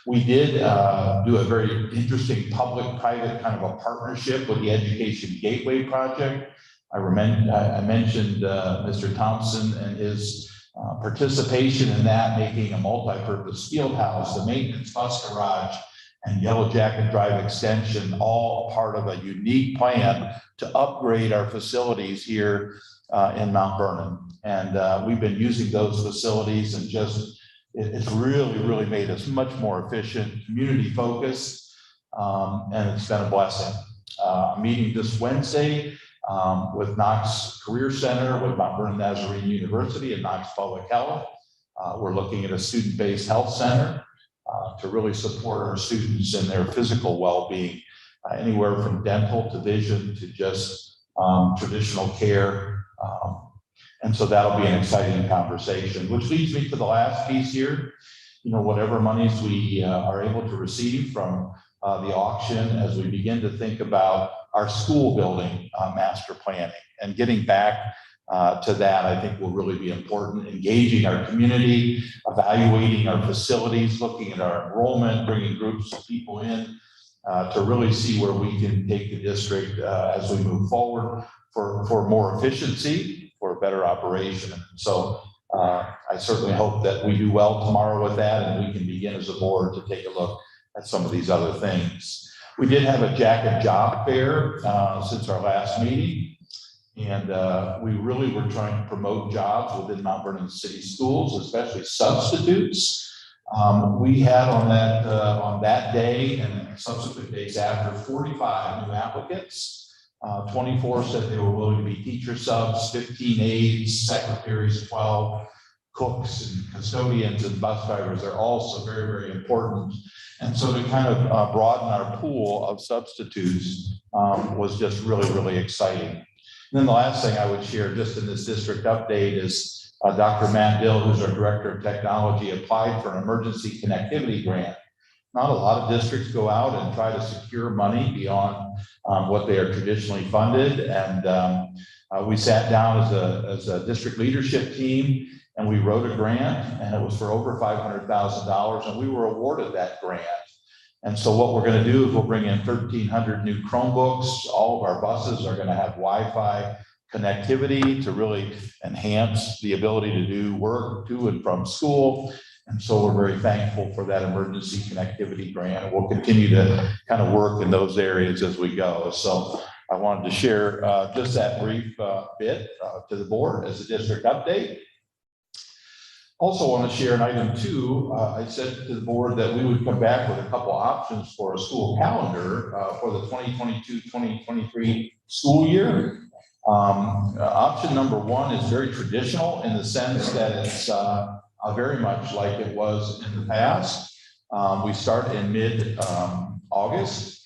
We did do a very interesting public-private kind of a partnership with the Education Gateway Project. I mentioned Mr. Thompson and his participation in that, making a multi-purpose field house, the maintenance bus garage, and Yellow Jacket Drive extension, all part of a unique plan to upgrade our facilities here in Mount Vernon. And we've been using those facilities and just, it's really made us much more efficient, community focused, and it's been a blessing. Meeting this Wednesday with Knox Career Center, with Mount Vernon Nazarene University and Knox Public Health. We're looking at a student-based health center to really support our students in their physical well-being, anywhere from dental to vision to just traditional care. And so that'll be an exciting conversation, which leads me to the last piece here. You know, whatever monies we are able to receive from the auction, as we begin to think about our school building master planning and getting back to that, I think will really be important. Engaging our community, evaluating our facilities, looking at our enrollment, bringing groups of people in to really see where we can take the district as we move forward for more efficiency, for better operation. So I certainly hope that we do well tomorrow with that, and we can begin as a board to take a look at some of these other things. We did have a Jack and Job fair since our last meeting, and we really were trying to promote jobs within Mount Vernon City Schools, especially substitutes. We had on that day and subsequent days after 45 new applicants. 24 said they were willing to be teacher subs, 15 aides, secretaries, 12 cooks and custodians and bus drivers are also very important. And so to kind of broaden our pool of substitutes was just really exciting. And then the last thing I would share just in this district update is Dr. Matt Dill, who's our Director of Technology, applied for an emergency connectivity grant. Not a lot of districts go out and try to secure money beyond what they are traditionally funded. And we sat down as a district leadership team and we wrote a grant, and it was for over $500,000, and we were awarded that grant. And so what we're going to do is we'll bring in 1,300 new Chromebooks. All of our buses are going to have Wi-Fi connectivity to really enhance the ability to do work to and from school. And so we're very thankful for that emergency connectivity grant. We'll continue to kind of work in those areas as we go. So I wanted to share just that brief bit to the board as a district update. Also want to share an item two. I said to the board that we would come back with a couple options for a school calendar for the 2022-2023 school year. Option number one is very traditional in the sense that it's very much like it was in the past. We start in mid-August.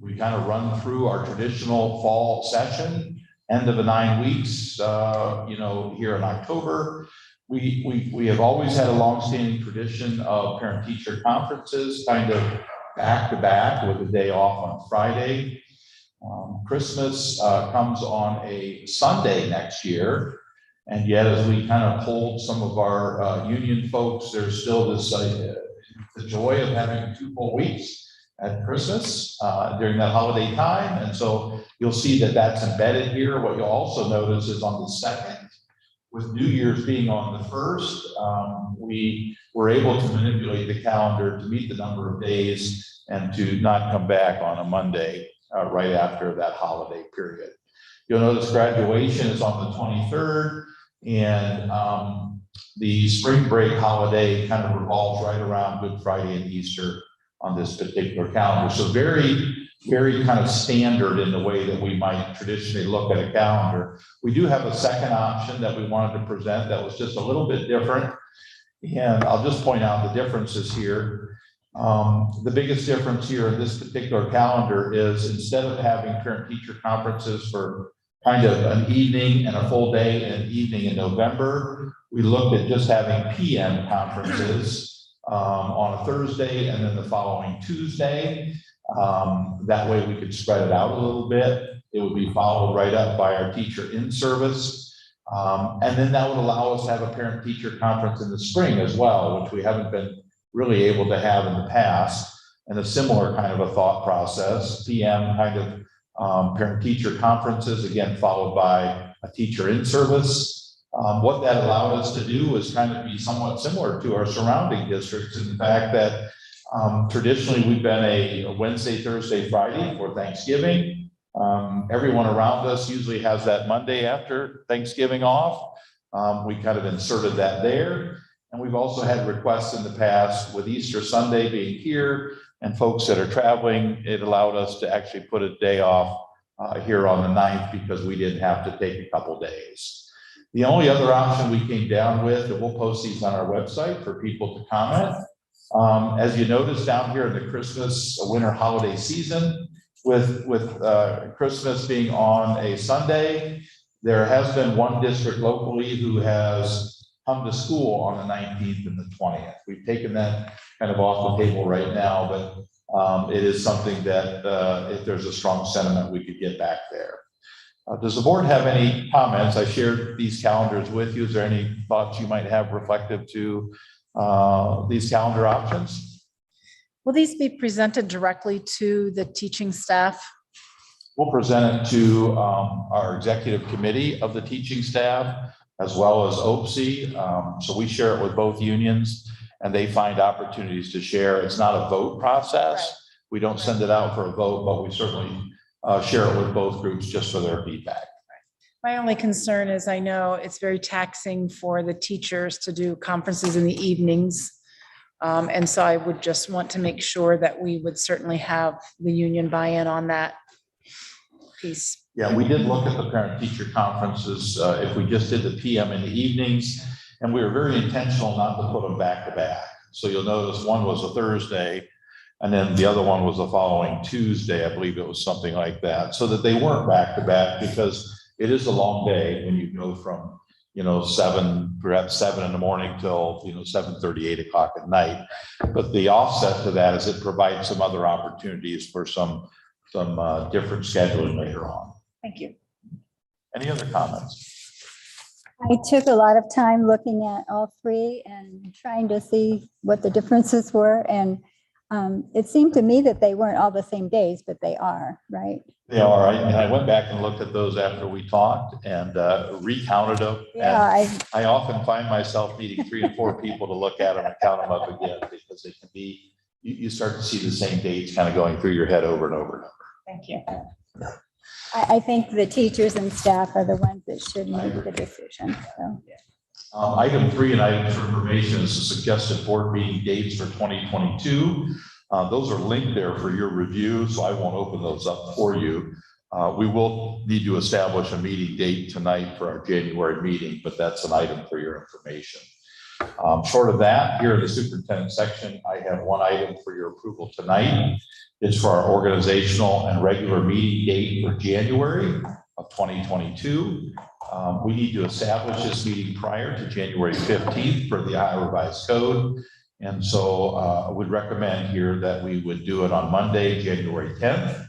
We kind of run through our traditional fall session, end of the 9 weeks, here in October. We have always had a longstanding tradition of parent-teacher conferences, kind of back to back with a day off on Friday. Christmas comes on a Sunday next year. And yet, as we kind of hold some of our union folks, there's still this the joy of having 2 full weeks at Christmas during that holiday time. And so you'll see that that's embedded here. What you'll also notice is on the 2nd, with New Year's being on the 1st, we were able to manipulate the calendar to meet the number of days and to not come back on a Monday right after that holiday period. You'll notice graduation is on the 23rd, and the spring break holiday kind of revolves right around Good Friday and Easter on this particular calendar. So very kind of standard in the way that we might traditionally look at a calendar. We do have a second option that we wanted to present that was just a little bit different. And I'll just point out the differences here. The biggest difference here in this particular calendar is instead of having parent-teacher conferences for kind of an evening and a full day and evening in November, we looked at just having PM conferences on a Thursday and then the following Tuesday. That way we could spread it out a little bit. It would be followed right up by our teacher in service. And then that would allow us to have a parent-teacher conference in the spring as well, which we haven't been really able to have in the past. And a similar kind of a thought process, PM kind of parent-teacher conferences, again, followed by a teacher in service. What that allowed us to do was kind of be somewhat similar to our surrounding districts in the fact that traditionally we've been a Wednesday, Thursday, Friday for Thanksgiving. Everyone around us usually has that Monday after Thanksgiving off. We kind of inserted that there. And we've also had requests in the past with Easter Sunday being here and folks that are traveling, it allowed us to actually put a day off here on the 9th because we didn't have to take a couple days. The only other option we came down with, and we'll post these on our website for people to comment. As you notice down here in the Christmas winter holiday season, with Christmas being on a Sunday, there has been one district locally who has come to school on the 19th and the 20th. We've taken that kind of off the table right now, but it is something that if there's a strong sentiment, we could get back there. Does the board have any comments? I shared these calendars with you. Is there any thoughts you might have reflective to these calendar options? Will these be presented directly to the teaching staff? We'll present it to our executive committee of the teaching staff, as well as OPSI. So we share it with both unions and they find opportunities to share. It's not a vote process. Right. We don't send it out for a vote, but we certainly share it with both groups just for their feedback. My only concern is I know it's very taxing for the teachers to do conferences in the evenings. And so I would just want to make sure that we would certainly have the union buy-in on that piece. Yeah, we did look at the parent-teacher conferences, if we just did the PM in the evenings, and we were very intentional not to put them back to back. So you'll notice one was a Thursday, and then the other one was the following Tuesday, I believe it was something like that, so that they weren't back to back, because it is a long day when you go from, perhaps 7 in the morning till, 7:30, 8 o'clock at night. But the offset to that is it provides some other opportunities for some different scheduling later on. Thank you. Any other comments? I took a lot of time looking at all three and trying to see what the differences were. And it seemed to me that they weren't all the same days, but they are, right? They are, and I went back and looked at those after we talked and recounted them. Yeah, And I often find myself needing 3 and 4 people to look at them and count them up again, because it can be, you start to see the same dates kind of going through your head over and over and over. Thank you. I think the teachers and staff are the ones that should make the decision. So. Item 3 and items for information is the suggested board meeting dates for 2022. Those are linked there for your review, so I won't open those up for you. We will need to establish a meeting date tonight for our January meeting, but that's an item for your information. Short of that, here in the superintendent section, I have one item for your approval tonight. It's for our organizational and regular meeting date for January of 2022. We need to establish this meeting prior to January 15th for the Ohio Revised Code. And so I would recommend here that we would do it on Monday, January 10th.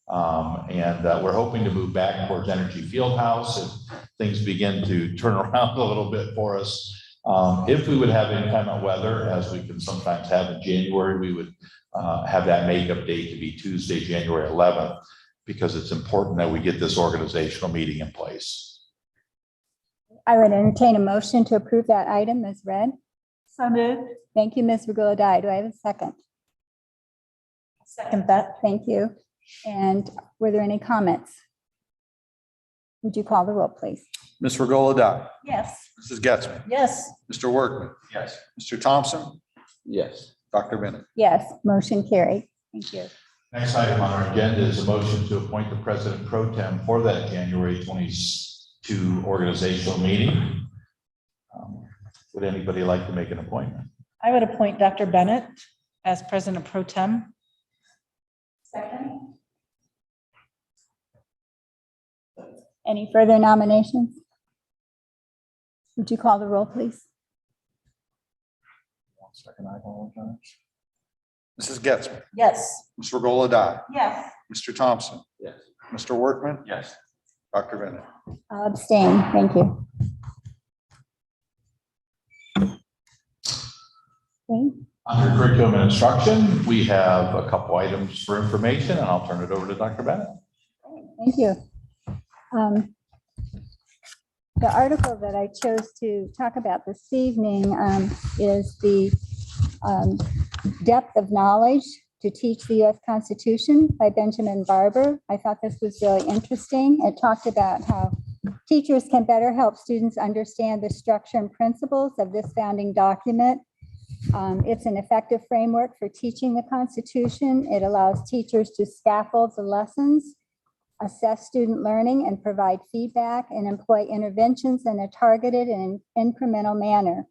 We're hoping to move back towards Energy Fieldhouse if things begin to turn around a little bit for us. If we would have inclement weather, as we can sometimes have in January, we would have that makeup date to be Tuesday, January 11th, because it's important that we get this organizational meeting in place. I would entertain a motion to approve that item as read. So moved. Thank you, Ms. Regola-Dye. Do I have a second? Second that. Thank you. And were there any comments? Would you call the roll, please? Ms. Regola-Dye. Yes. Mrs. Getzmann. Yes. Mr. Workman. Yes. Mr. Thompson. Yes. Dr. Bennett. Yes, motion carried. Thank you. Next item on our agenda is a motion to appoint the president pro tem for that January 22 organizational meeting. Would anybody like to make an appointment? I would appoint Dr. Bennett as president pro tem. Second. Any further nominations? Would you call the roll, please? 1 second, I apologize. Mrs. Getzmann. Yes. Ms. Regola-Dye. Yes. Mr. Thompson. Yes. Mr. Workman. Yes. Dr. Bennett. I'll abstain. Thank you. Okay. Under curriculum and instruction, we have a couple items for information, and I'll turn it over to Dr. Bennett. Thank you. The article that I chose to talk about this evening is the Depth of Knowledge to Teach the U.S. Constitution by Benjamin Barber. I thought this was really interesting. It talked about how teachers can better help students understand the structure and principles of this founding document. It's an effective framework for teaching the Constitution. It allows teachers to scaffold the lessons, assess student learning, and provide feedback and employ interventions in a targeted and incremental manner.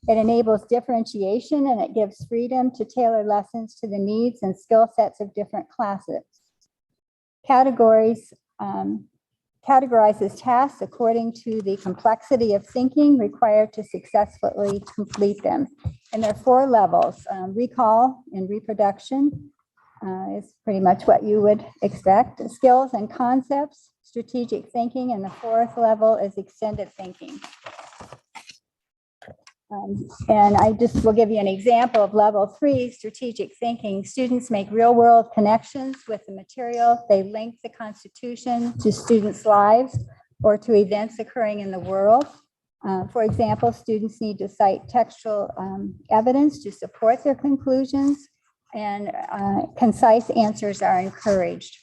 It enables differentiation and it gives freedom to tailor lessons to the needs and skill sets of different classes. Categorizes tasks according to the complexity of thinking required to successfully complete them. And there are 4 levels. Recall and reproduction is pretty much what you would expect. Skills and concepts, strategic thinking, and the 4th level is extended thinking. And I just will give you an example of level 3, strategic thinking. Students make real-world connections with the material. They link the Constitution to students' lives or to events occurring in the world. For example, students need to cite textual evidence to support their conclusions, and concise answers are encouraged.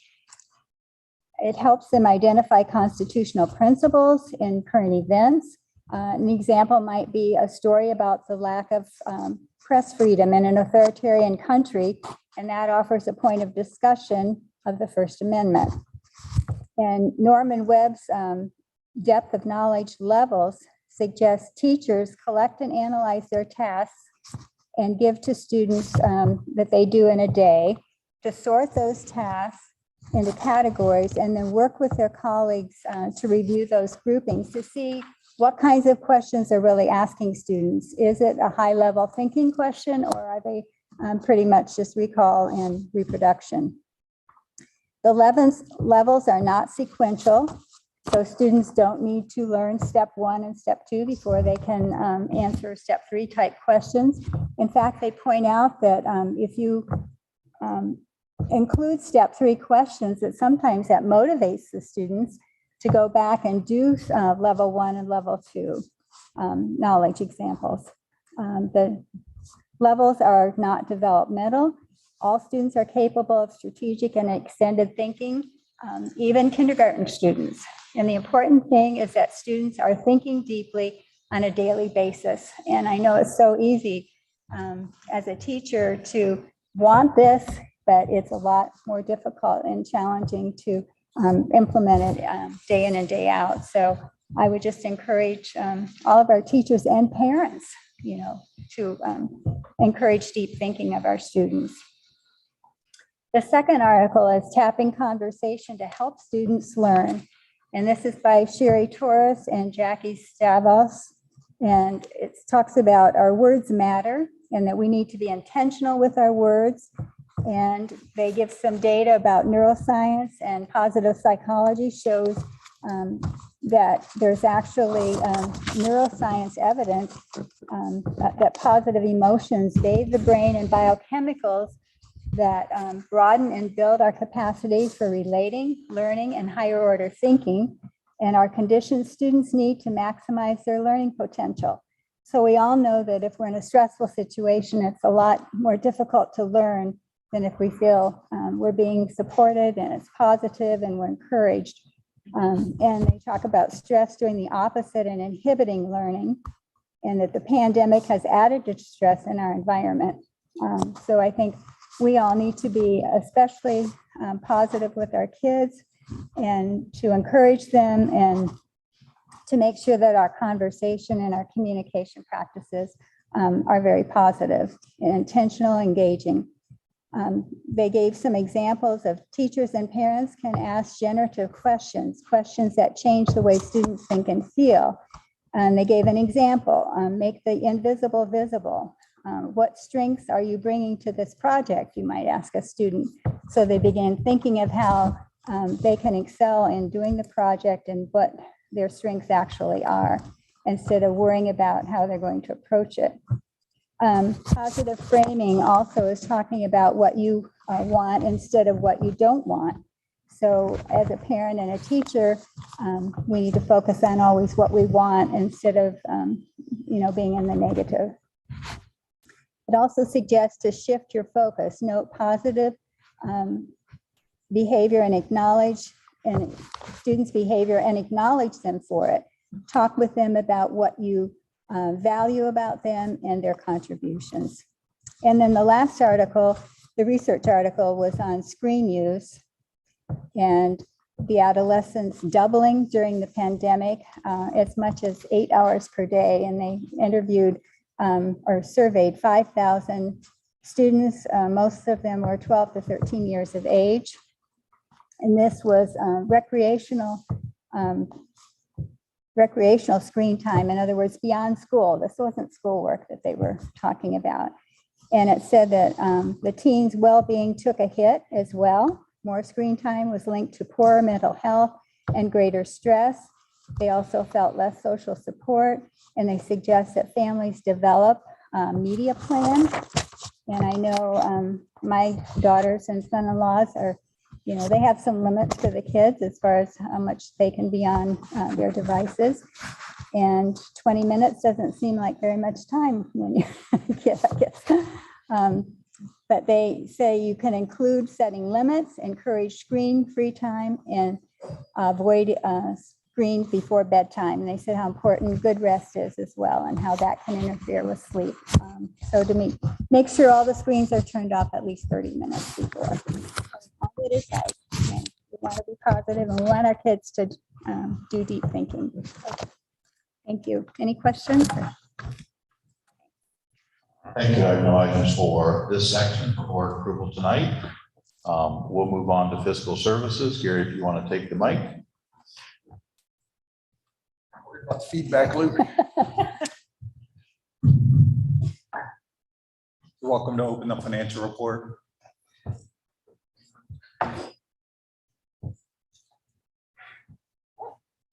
It helps them identify constitutional principles in current events. An example might be a story about the lack of press freedom in an authoritarian country, and that offers a point of discussion of the First Amendment. And Norman Webb's depth of knowledge levels suggests teachers collect and analyze their tasks and give to students that they do in a day, to sort those tasks into categories, and then work with their colleagues to review those groupings to see what kinds of questions are really asking students. Is it a high-level thinking question, or are they pretty much just recall and reproduction? The levels are not sequential, so students don't need to learn step 1 and step 2 before they can answer step 3 type questions. In fact, they point out that if you include step 3 questions, that sometimes that motivates the students to go back and do level 1 and level 2 knowledge examples. The levels are not developmental. All students are capable of strategic and extended thinking, even kindergarten students. And the important thing is that students are thinking deeply on a daily basis. And I know it's so easy as a teacher to want this, but it's a lot more difficult and challenging to implement it day in and day out. So I would just encourage all of our teachers and parents, to encourage deep thinking of our students. The second article is Tapping Conversation to Help Students Learn. And this is by Sherry Torres and Jackie Stavos. And it talks about our words matter and that we need to be intentional with our words. And they give some data about neuroscience, and positive psychology shows that there's actually neuroscience evidence that positive emotions bathe the brain in biochemicals that broaden and build our capacity for relating, learning, and higher order thinking, and are conditions students need to maximize their learning potential. So we all know that if we're in a stressful situation, it's a lot more difficult to learn than if we feel we're being supported and it's positive and we're encouraged. And they talk about stress doing the opposite and inhibiting learning, and that the pandemic has added to stress in our environment. So I think we all need to be especially positive with our kids and to encourage them and to make sure that our conversation and our communication practices are very positive and intentional, engaging. They gave some examples of teachers and parents can ask generative questions that change the way students think and feel. And they gave an example, make the invisible visible. What strengths are you bringing to this project, you might ask a student. So they begin thinking of how they can excel in doing the project and what their strengths actually are, instead of worrying about how they're going to approach it. Positive framing also is talking about what you want instead of what you don't want. So as a parent and a teacher, we need to focus on always what we want instead of, being in the negative. It also suggests to shift your focus, note positive behavior and acknowledge and students' behavior and acknowledge them for it. Talk with them about what you value about them and their contributions. And then the last article, the research article, was on screen use and the adolescents doubling during the pandemic, as much as 8 hours per day. And they interviewed or surveyed 5,000 students. Most of them were 12 to 13 years of age. And this was recreational screen time. In other words, beyond school. This wasn't schoolwork that they were talking about. And it said that the teens' well-being took a hit as well. More screen time was linked to poorer mental health and greater stress. They also felt less social support, and they suggest that families develop media plans. And I know my daughters and son-in-laws are, they have some limits for the kids as far as how much they can be on their devices. And 20 minutes doesn't seem like very much time when you're a kid, I guess. But they say you can include setting limits, encourage screen-free time, and avoid screens before bedtime. And they said how important good rest is as well, and how that can interfere with sleep. So to make sure all the screens are turned off at least 30 minutes before. All it is, guys. We want to be positive, and we want our kids to do deep thinking. Thank you. Any questions? Thank you. I have no items for this section for board approval tonight. We'll move on to fiscal services. Gary, if you want to take the mic. About feedback loop. You're welcome to open the financial report.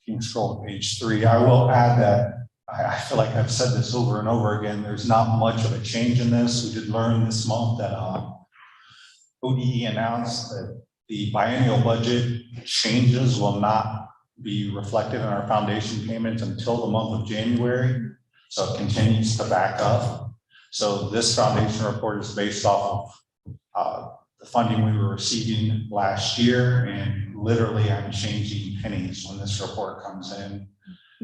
You can scroll to page 3. I will add that I feel like I've said this over and over again. There's not much of a change in this. We did learn this month that ODE announced that the biennial budget changes will not be reflected in our foundation payments until the month of January. So it continues to back up. So this foundation report is based off of the funding we were receiving last year, and literally I'm changing pennies when this report comes in.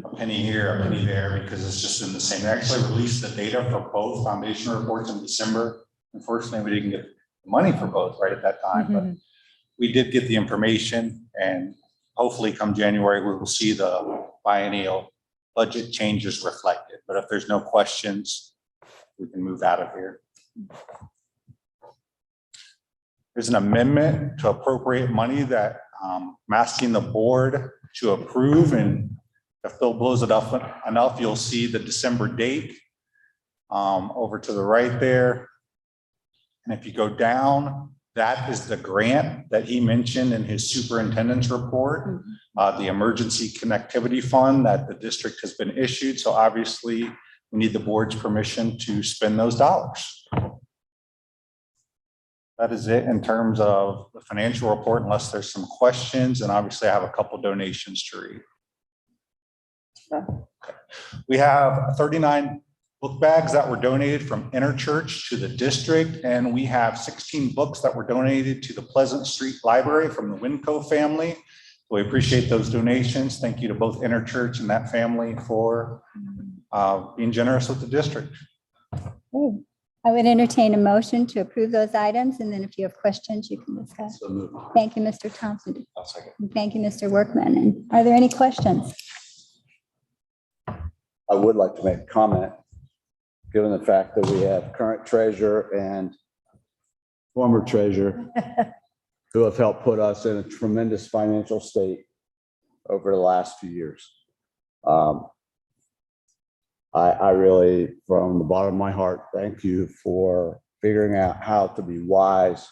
A penny here, a penny there, because it's just in the same. They actually released the data for both foundation reports in December. Unfortunately, we didn't get the money for both right at that time, but we did get the information, and hopefully come January, we will see the biennial budget changes reflected. But if there's no questions, we can move out of here. There's an amendment to appropriate money that I'm asking the board to approve, and if Phil blows it up enough, you'll see the December date over to the right there. And if you go down, that is the grant that he mentioned in his superintendent's report, the emergency connectivity fund that the district has been issued. So obviously we need the board's permission to spend those dollars. That is it in terms of the financial report, unless there's some questions. And obviously I have a couple donations to read. We have 39 book bags that were donated from Interchurch to the district, and we have 16 books that were donated to the Pleasant Street Library from the Winco family. We appreciate those donations. Thank you to both Interchurch and that family for being generous with the district. Good. I would entertain a motion to approve those items, and then if you have questions, you can discuss. Thank you, Mr. Thompson. I'll second. And thank you, Mr. Workman. And are there any questions? I would like to make a comment, given the fact that we have current treasurer and former treasurer who have helped put us in a tremendous financial state over the last few years. I really, from the bottom of my heart, thank you for figuring out how to be wise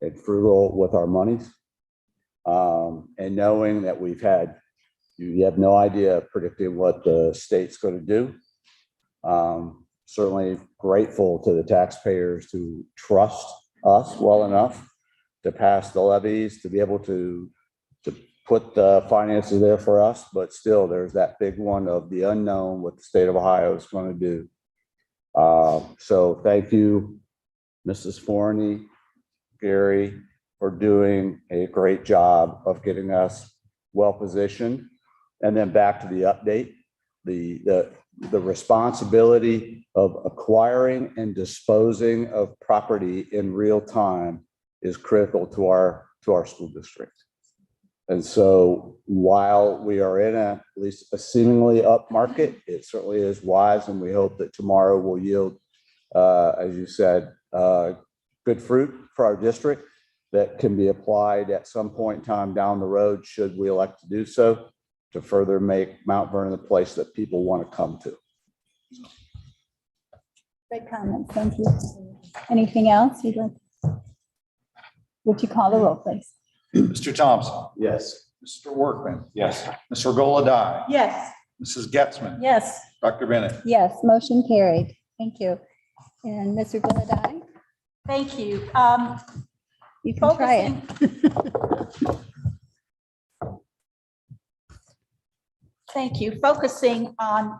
and frugal with our monies. And knowing that we've had, you have no idea predicting what the state's going to do. Certainly grateful to the taxpayers to trust us well enough to pass the levies, to be able to to put the finances there for us, but still there's that big one of the unknown what the state of Ohio is going to do. So thank you, Mrs. Forney, Gary, for doing a great job of getting us well positioned. And then back to the update, the responsibility of acquiring and disposing of property in real time is critical to our school district. And so while we are in at least a seemingly up market, it certainly is wise, and we hope that tomorrow will yield, as you said, good fruit for our district that can be applied at some point in time down the road, should we elect to do so, to further make Mount Vernon the place that people want to come to. Great comment. Thank you. Anything else you'd like? Would you call the roll, please? Mr. Thompson. Yes. Mr. Workman. Yes. Mr. Golodai. Yes. Mrs. Getzman. Yes. Dr. Bennett. Yes, motion carried. Thank you. And Mr. Gulladye, Thank you. you can try it. Thank you. Focusing on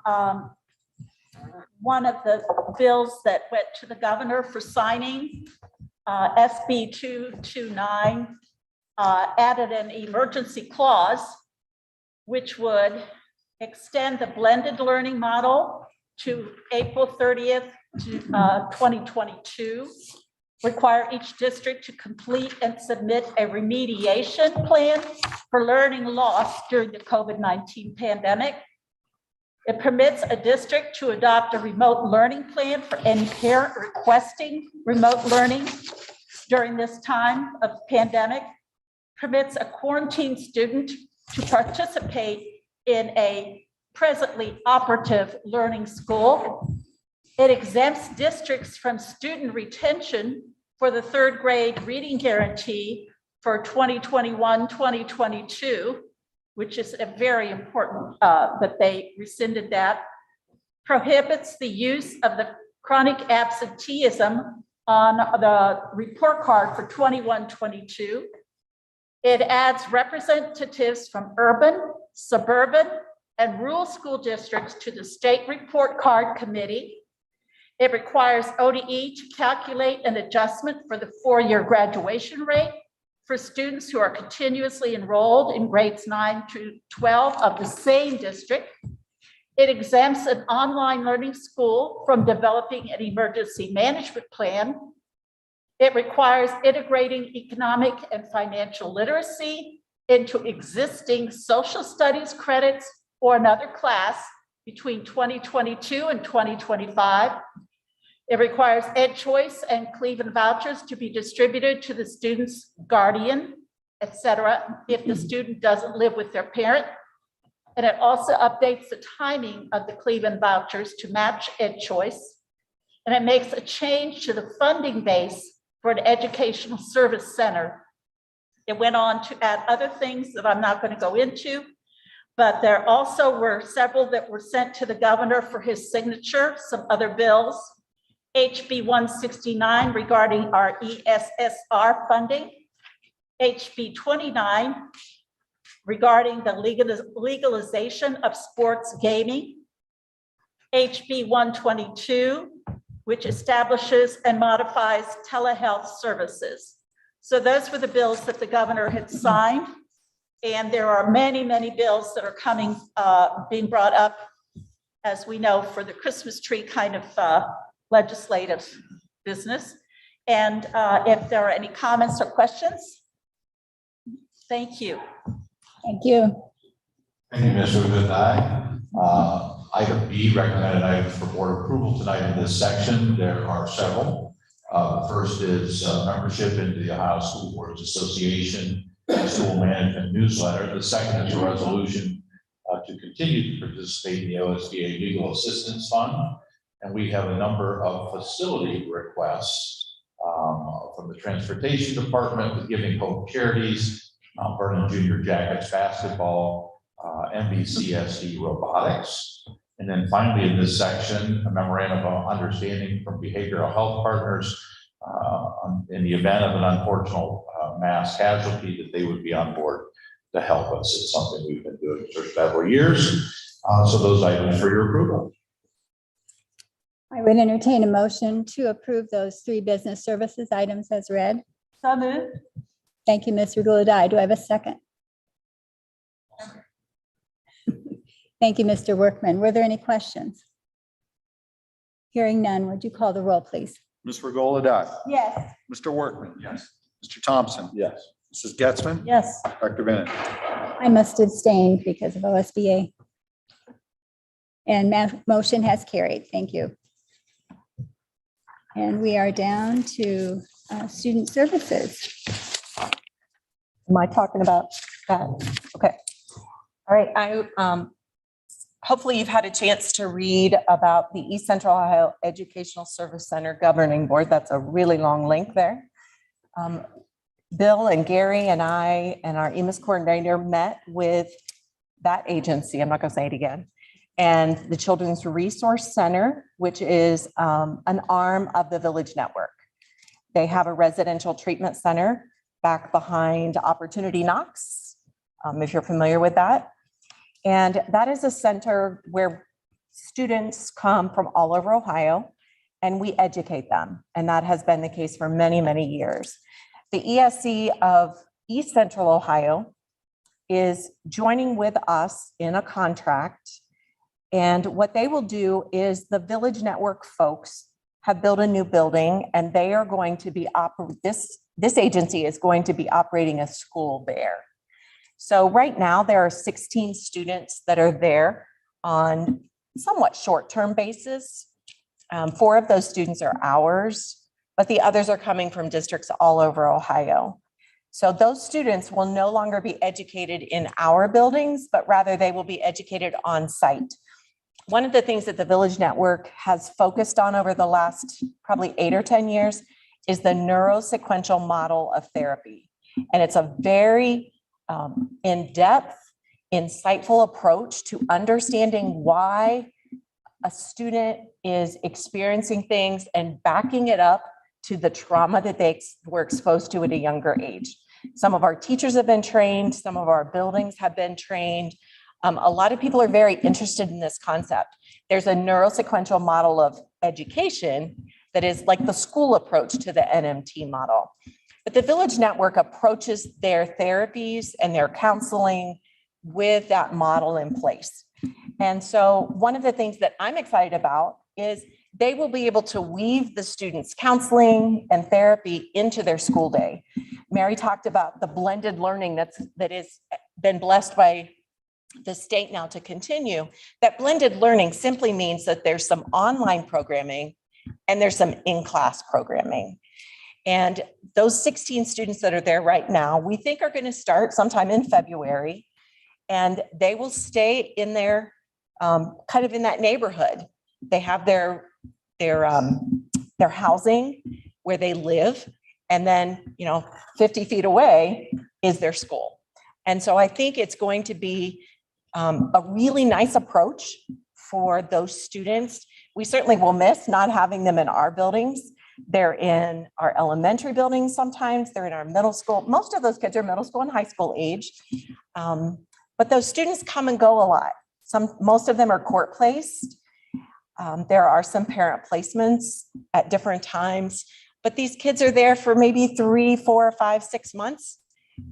one of the bills that went to the governor for signing, SB 229, added an emergency clause, which would extend the blended learning model to April 30th, 2022, require each district to complete and submit a remediation plan for learning loss during the COVID-19 pandemic. It permits a district to adopt a remote learning plan for any parent requesting remote learning during this time of pandemic, permits a quarantined student to participate in a presently operative learning school. It exempts districts from student retention for the third grade reading guarantee for 2021-2022, which is a very important, that they rescinded that. Prohibits the use of the chronic absenteeism on the report card for 21-22. It adds representatives from urban, suburban, and rural school districts to the state report card committee. It requires ODE to calculate an adjustment for the four-year graduation rate for students who are continuously enrolled in grades 9 through 12 of the same district. It exempts an online learning school from developing an emergency management plan. It requires integrating economic and financial literacy into existing social studies credits or another class between 2022 and 2025. It requires Ed Choice and Cleveland vouchers to be distributed to the student's guardian, et cetera, if the student doesn't live with their parent. And it also updates the timing of the Cleveland vouchers to match Ed Choice. And it makes a change to the funding base for an educational service center. It went on to add other things that I'm not going to go into, but there also were several that were sent to the governor for his signature, some other bills. HB 169 regarding our ESSR funding, HB 29 regarding the legalization of sports gaming, HB 122, which establishes and modifies telehealth services. So those were the bills that the governor had signed. And there are many, many bills that are coming, being brought up, as we know, for the Christmas tree kind of legislative business. And if there are any comments or questions, thank you. Thank you. Thank you, Mr. Goodeye. Item B, recommended items for board approval tonight in this section. There are several. The first is membership into the Ohio School Boards Association School Management Newsletter. The second is a resolution to continue to participate in the OSBA Legal Assistance Fund. And we have a number of facility requests from the Transportation Department, the Giving Hope Charities, Mount Vernon Junior Jackets Basketball, MVCSD Robotics. And then finally in this section, a memorandum of understanding from behavioral health partners in the event of an unfortunate mass casualty, that they would be on board to help us. It's something we've been doing for several years. So those items for your approval. I would entertain a motion to approve those 3 business services items as read. So moved. Thank you, Ms. Regola-Dye. Do I have a second? Thank you, Mr. Workman. Were there any questions? Hearing none, would you call the roll, please? Ms. Regola-Dye. Yes. Mr. Workman. Yes. Mr. Thompson. Yes. Mrs. Getzmann. Yes. Dr. Bennett. I must abstain because of OSBA. And motion has carried. Thank you. And we are down to student services. Am I talking about that? Okay. All right. Hopefully you've had a chance to read about the East Central Ohio Educational Service Center Governing Board. That's a really long link there. Bill and Gary and I and our EMIS coordinator met with that agency. I'm not going to say it again. And the Children's Resource Center, which is an arm of the Village Network. They have a residential treatment center back behind Opportunity Knox, if you're familiar with that. And that is a center where students come from all over Ohio and we educate them. And that has been the case for many, many years. The ESC of East Central Ohio is joining with us in a contract. And what they will do is the Village Network folks have built a new building and they are going to be this agency is going to be operating a school there. So right now there are 16 students that are there on somewhat short-term basis. 4 of those students are ours, but the others are coming from districts all over Ohio. So those students will no longer be educated in our buildings, but rather they will be educated on site. One of the things that the Village Network has focused on over the last probably 8 or 10 years is the neurosequential model of therapy. And it's a very in-depth, insightful approach to understanding why a student is experiencing things and backing it up to the trauma that they were exposed to at a younger age. Some of our teachers have been trained, some of our buildings have been trained. A lot of people are very interested in this concept. There's a neurosequential model of education that is like the school approach to the NMT model. But the Village Network approaches their therapies and their counseling with that model in place. And so one of the things that I'm excited about is they will be able to weave the students' counseling and therapy into their school day. Mary talked about the blended learning that is been blessed by the state now to continue. That blended learning simply means that there's some online programming and there's some in-class programming. And those 16 students that are there right now, we think are going to start sometime in February, and they will stay in their kind of in that neighborhood. They have their housing where they live, and then 50 feet away is their school. And so I think it's going to be a really nice approach for those students. We certainly will miss not having them in our buildings. They're in our elementary buildings sometimes, they're in our middle school. Most of those kids are middle school and high school age. But those students come and go a lot. Most of them are court placed. There are some parent placements at different times, but these kids are there for maybe 3, 4, 5, 6 months,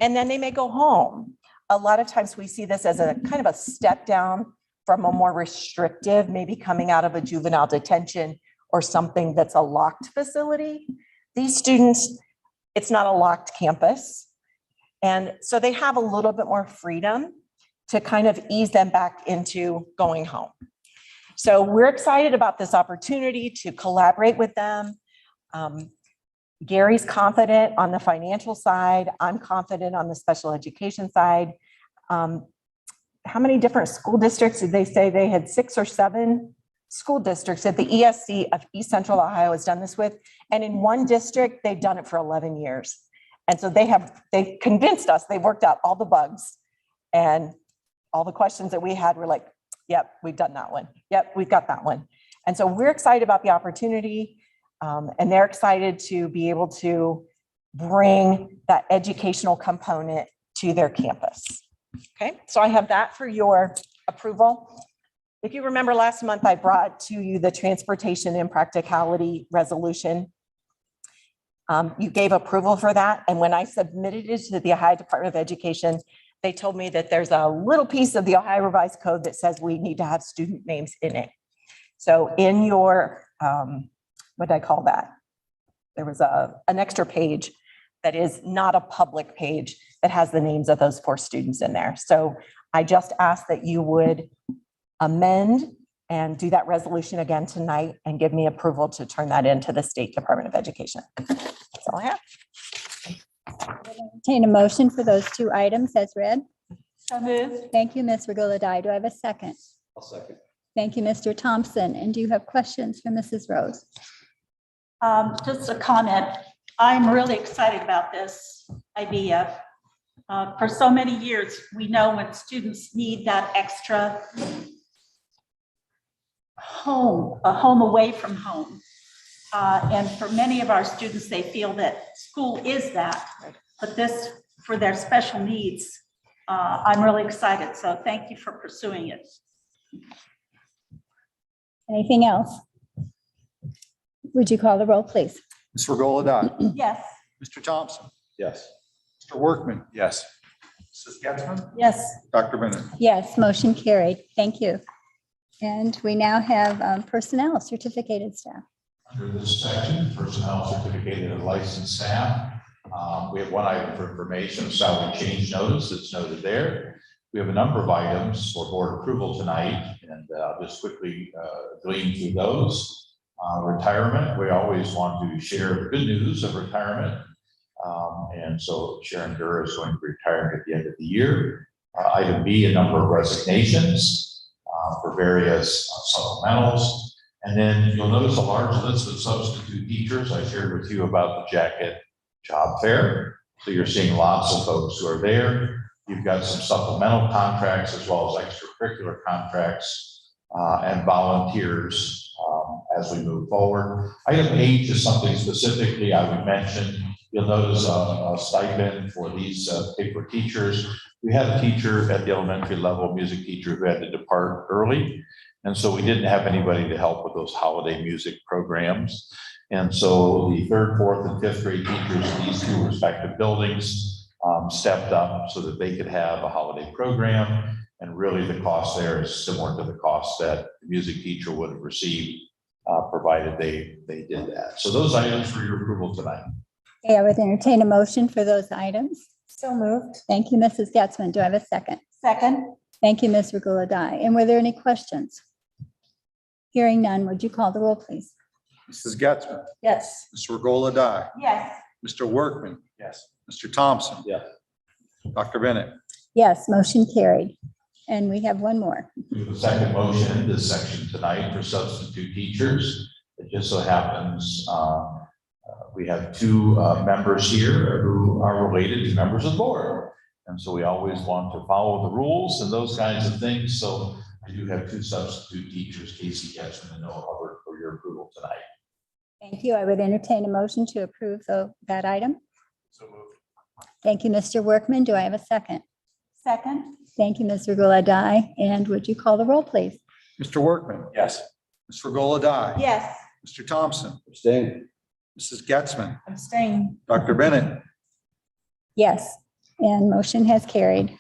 and then they may go home. A lot of times we see this as a kind of a step down from a more restrictive, maybe coming out of a juvenile detention or something that's a locked facility. These students, it's not a locked campus. And so they have a little bit more freedom to kind of ease them back into going home. So we're excited about this opportunity to collaborate with them. Gary's confident on the financial side. I'm confident on the special education side. How many different school districts did they say they had? 6 or 7 school districts that the ESC of East Central Ohio has done this with. And in one district, they've done it for 11 years. And so they convinced us, they worked out all the bugs and all the questions that we had were like, yep, we've done that one. Yep, we've got that one. And so we're excited about the opportunity, and they're excited to be able to bring that educational component to their campus. Okay, so I have that for your approval. If you remember last month, I brought to you the transportation and practicality resolution. You gave approval for that, and when I submitted it to the Ohio Department of Education, they told me that there's a little piece of the Ohio Revised Code that says we need to have student names in it. So in your, what did I call that? There was an extra page that is not a public page that has the names of those 4 students in there. So I just asked that you would amend and do that resolution again tonight and give me approval to turn that into the State Department of Education. That's all I have. Entertain a motion for those 2 items as read. So moved. Thank you, Ms. Regola Dye. Do I have a second? I'll second. Thank you, Mr. Thompson. And do you have questions for Mrs. Rose? Just a comment. I'm really excited about this idea. For so many years, we know when students need that extra home, a home away from home. And for many of our students, they feel that school is that, but this, for their special needs, I'm really excited. So thank you for pursuing it. Anything else? Would you call the roll, please? Ms. Regola Dye. Yes. Mr. Thompson. Yes. Mr. Workman. Yes. Mrs. Getzmann. Yes. Dr. Bennett. Yes, motion carried. Thank you. And we now have personnel, certificated staff. Under this section, personnel certificated and licensed staff. We have one item for information, salary change notice that's noted there. We have a number of items for board approval tonight, and just quickly glean through those. Retirement, we always want to share the good news of retirement. And so Sharon Durr is going to be retiring at the end of the year. Item B, a number of resignations for various supplementals. And then you'll notice a large list of substitute teachers. I shared with you about the jacket job fair. So you're seeing lots of folks who are there. You've got some supplemental contracts as well as extracurricular contracts and volunteers as we move forward. Item H is something specifically I would mention. You'll notice a stipend for these paper teachers. We had a teacher at the elementary level, music teacher, who had to depart early. And so we didn't have anybody to help with those holiday music programs. And so the 3rd, 4th, and 5th grade teachers in these 2 respective buildings stepped up so that they could have a holiday program. And really the cost there is similar to the cost that the music teacher would have received provided they did that. So those items for your approval tonight. Okay, I would entertain a motion for those items. So moved. Thank you, Mrs. Getzmann. Do I have a second? Second. Thank you, Ms. Regola Dye. And were there any questions? Hearing none, would you call the roll, please? Mrs. Getzmann. Yes. Ms. Regola Dye. Yes. Mr. Workman. Yes. Mr. Thompson. Yes. Dr. Bennett. Yes, motion carried. And we have one more. We have a second motion in this section tonight for substitute teachers. It just so happens we have 2 members here who are related to members of the board. And so we always want to follow the rules and those kinds of things. So I do have 2 substitute teachers, Casey Getzmann and Noah Hubbard, for your approval tonight. Thank you. I would entertain a motion to approve that item. So moved. Thank you, Mr. Workman. Do I have a second? Second. Thank you, Ms. Regola Dye. And would you call the roll, please? Mr. Workman. Yes. Ms. Regola Dye. Yes. Mr. Thompson. Abstain. Mrs. Getzmann. Abstain. Dr. Bennett. Yes, and motion has carried.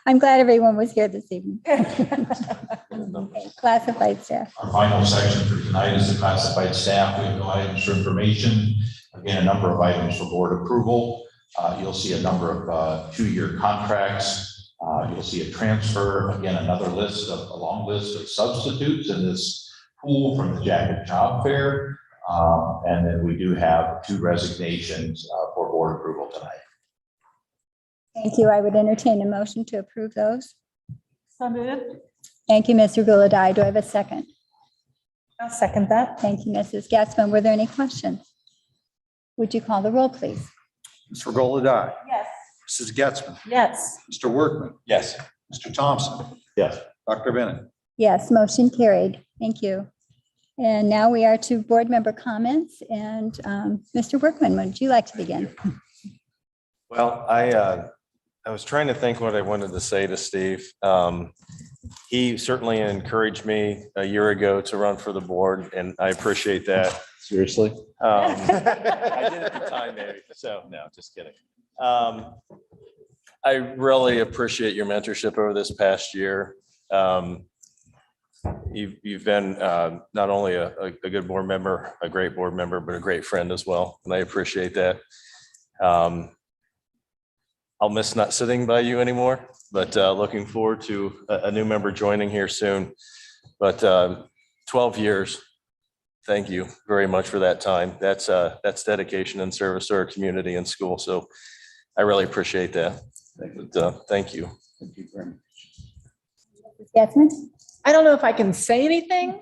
I'm glad everyone was here this evening. Okay, classified staff. Our final section for tonight is the classified staff. We have no items for information. Again, a number of items for board approval. You'll see a number of 2-year contracts. You'll see a transfer. Again, a long list of substitutes in this pool from the jacket job fair. And then we do have 2 resignations for board approval tonight. Thank you. I would entertain a motion to approve those. So moved. Thank you, Ms. Regola Dye. Do I have a second? I'll second that. Thank you, Mrs. Getzmann. Were there any questions? Would you call the roll, please? Ms. Regola Dye. Yes. Mrs. Getzmann. Yes. Mr. Workman. Yes. Mr. Thompson. Yes. Dr. Bennett. Yes, motion carried. Thank you. And now we are to board member comments. And Mr. Workman, would you like to begin? Well, I I was trying to think what I wanted to say to Steve. He certainly encouraged me a year ago to run for the board, and I appreciate that. Seriously? I did at the time, maybe. So, no, just kidding. I really appreciate your mentorship over this past year. You've been not only a good board member, a great board member, but a great friend as well, and I appreciate that. I'll miss not sitting by you anymore, but looking forward to a new member joining here soon. But 12 years, thank you very much for that time. That's dedication and service to our community and school. So I really appreciate that. Thank you. Thank you very much. Getzman? I don't know if I can say anything.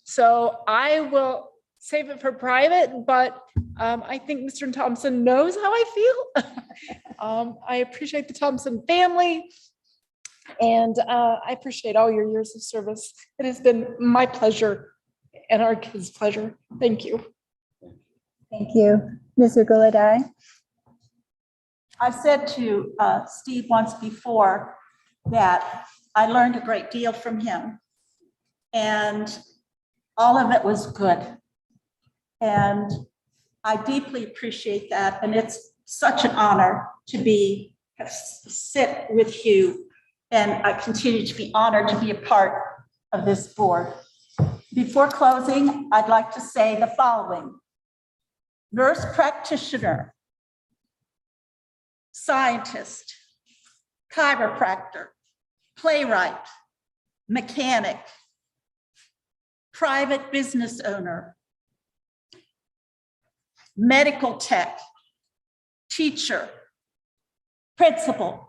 So I will save it for private, but I think Mr. Thompson knows how I feel. I appreciate the Thompson family. And I appreciate all your years of service. It has been my pleasure and our kids' pleasure. Thank you. Thank you. Mr. Gulladye? I've said to Steve once before that I learned a great deal from him, and all of it was good. And I deeply appreciate that. And it's such an honor to sit with you. And I continue to be honored to be a part of this board. Before closing, I'd like to say the following. Nurse practitioner, scientist, chiropractor, playwright, mechanic, private business owner, medical tech, teacher, principal.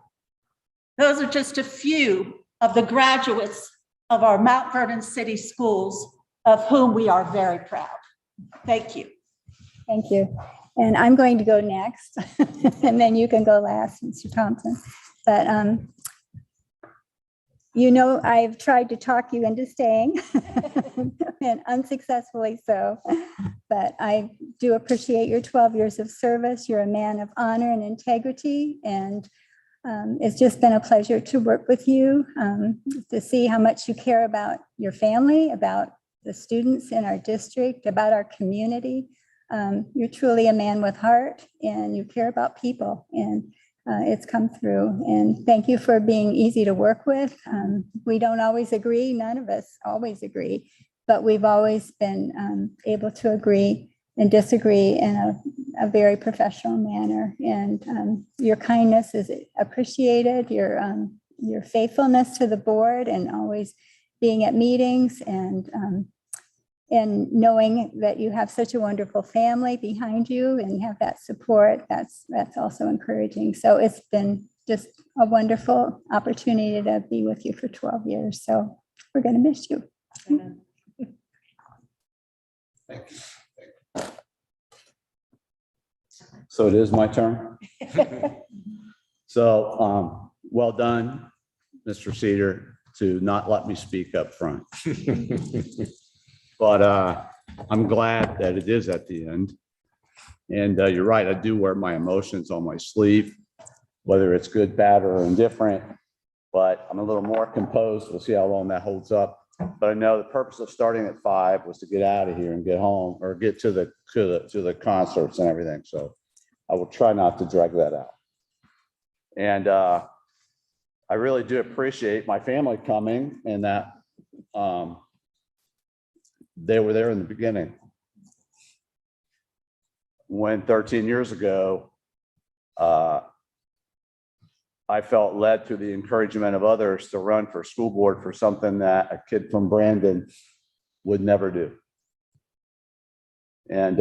Those are just a few of the graduates of our Mount Vernon City Schools, of whom we are very proud. Thank you. Thank you. And I'm going to go next, and then you can go last, Mr. Thompson. But you know, I've tried to talk you into staying, and unsuccessfully so. But I do appreciate your 12 years of service. You're a man of honor and integrity, and it's just been a pleasure to work with you, to see how much you care about your family, about the students in our district, about our community. You're truly a man with heart, and you care about people, and it's come through. And thank you for being easy to work with. We don't always agree. None of us always agree, but we've always been able to agree and disagree in a very professional manner. And your kindness is appreciated, your faithfulness to the board, and always being at meetings, and knowing that you have such a wonderful family behind you and have that support, that's also encouraging. So it's been just a wonderful opportunity to be with you for 12 years. So we're going to miss you. Thank you. So it is my turn. So well done, Mr. Cedar, to not let me speak up front. But I'm glad that it is at the end. And you're right, I do wear my emotions on my sleeve, whether it's good, bad, or indifferent. But I'm a little more composed. We'll see how long that holds up. But I know the purpose of starting at 5 was to get out of here and get home, or get to the concerts and everything. So I will try not to drag that out. And I really do appreciate my family coming, and that they were there in the beginning. When 13 years ago, I felt led through the encouragement of others to run for school board for something that a kid from Brandon would never do. And